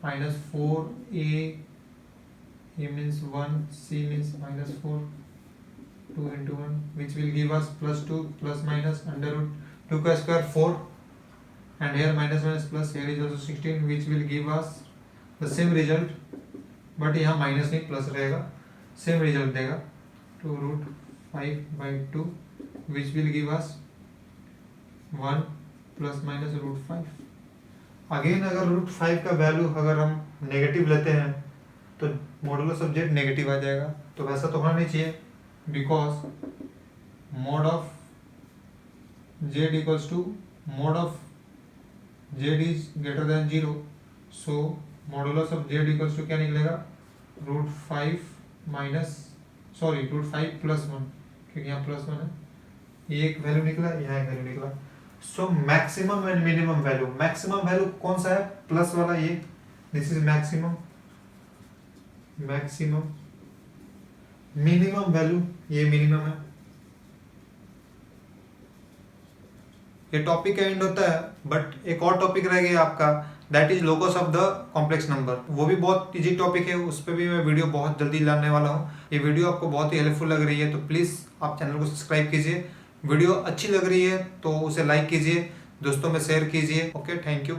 Speaker 1: -4a means 1, c means -4, 2 into 1 which will give us +2 plus minus under root 2 का square 4 and here minus minus plus here is also 16 which will give us the same result, but यहाँ minus नहीं plus रहेगा, same result देगा 2√5 by 2 which will give us 1 plus minus √5। Again अगर √5 का value अगर हम negative लेते हैं तो मॉडुलस ऑफ z नेगेटिव आ जाएगा, तो वैसा तो होना नहीं चाहिए, because mod of z equals to mod of z is greater than 0, so modulus of z equals to क्या निकलेगा, √5 प्लस 1, क्योंकि यहाँ प्लस 1 है, ये एक वैल्यू निकला, यहाँ एक वैल्यू निकला। So maximum and minimum value, maximum value कौन सा है, प्लस वाला, ये this is maximum, minimum value ये मिनिमम है। ये टॉपिक का एंड होता है, बट एक और टॉपिक रह गया आपका, that is logos of the complex number. वो भी बहुत इजी टॉपिक है, उस पर भी मैं वीडियो बहुत जल्दी लाने वाला हूँ। ये वीडियो आपको बहुत ही हेल्पफुल लग रही है तो प्लीज़ आप चैनल को सब्सक्राइब कीजिए। वीडियो अच्छी लग रही है तो उसे लाइक कीजिए, दोस्तों में शेयर कीजिए। Okay, thank you.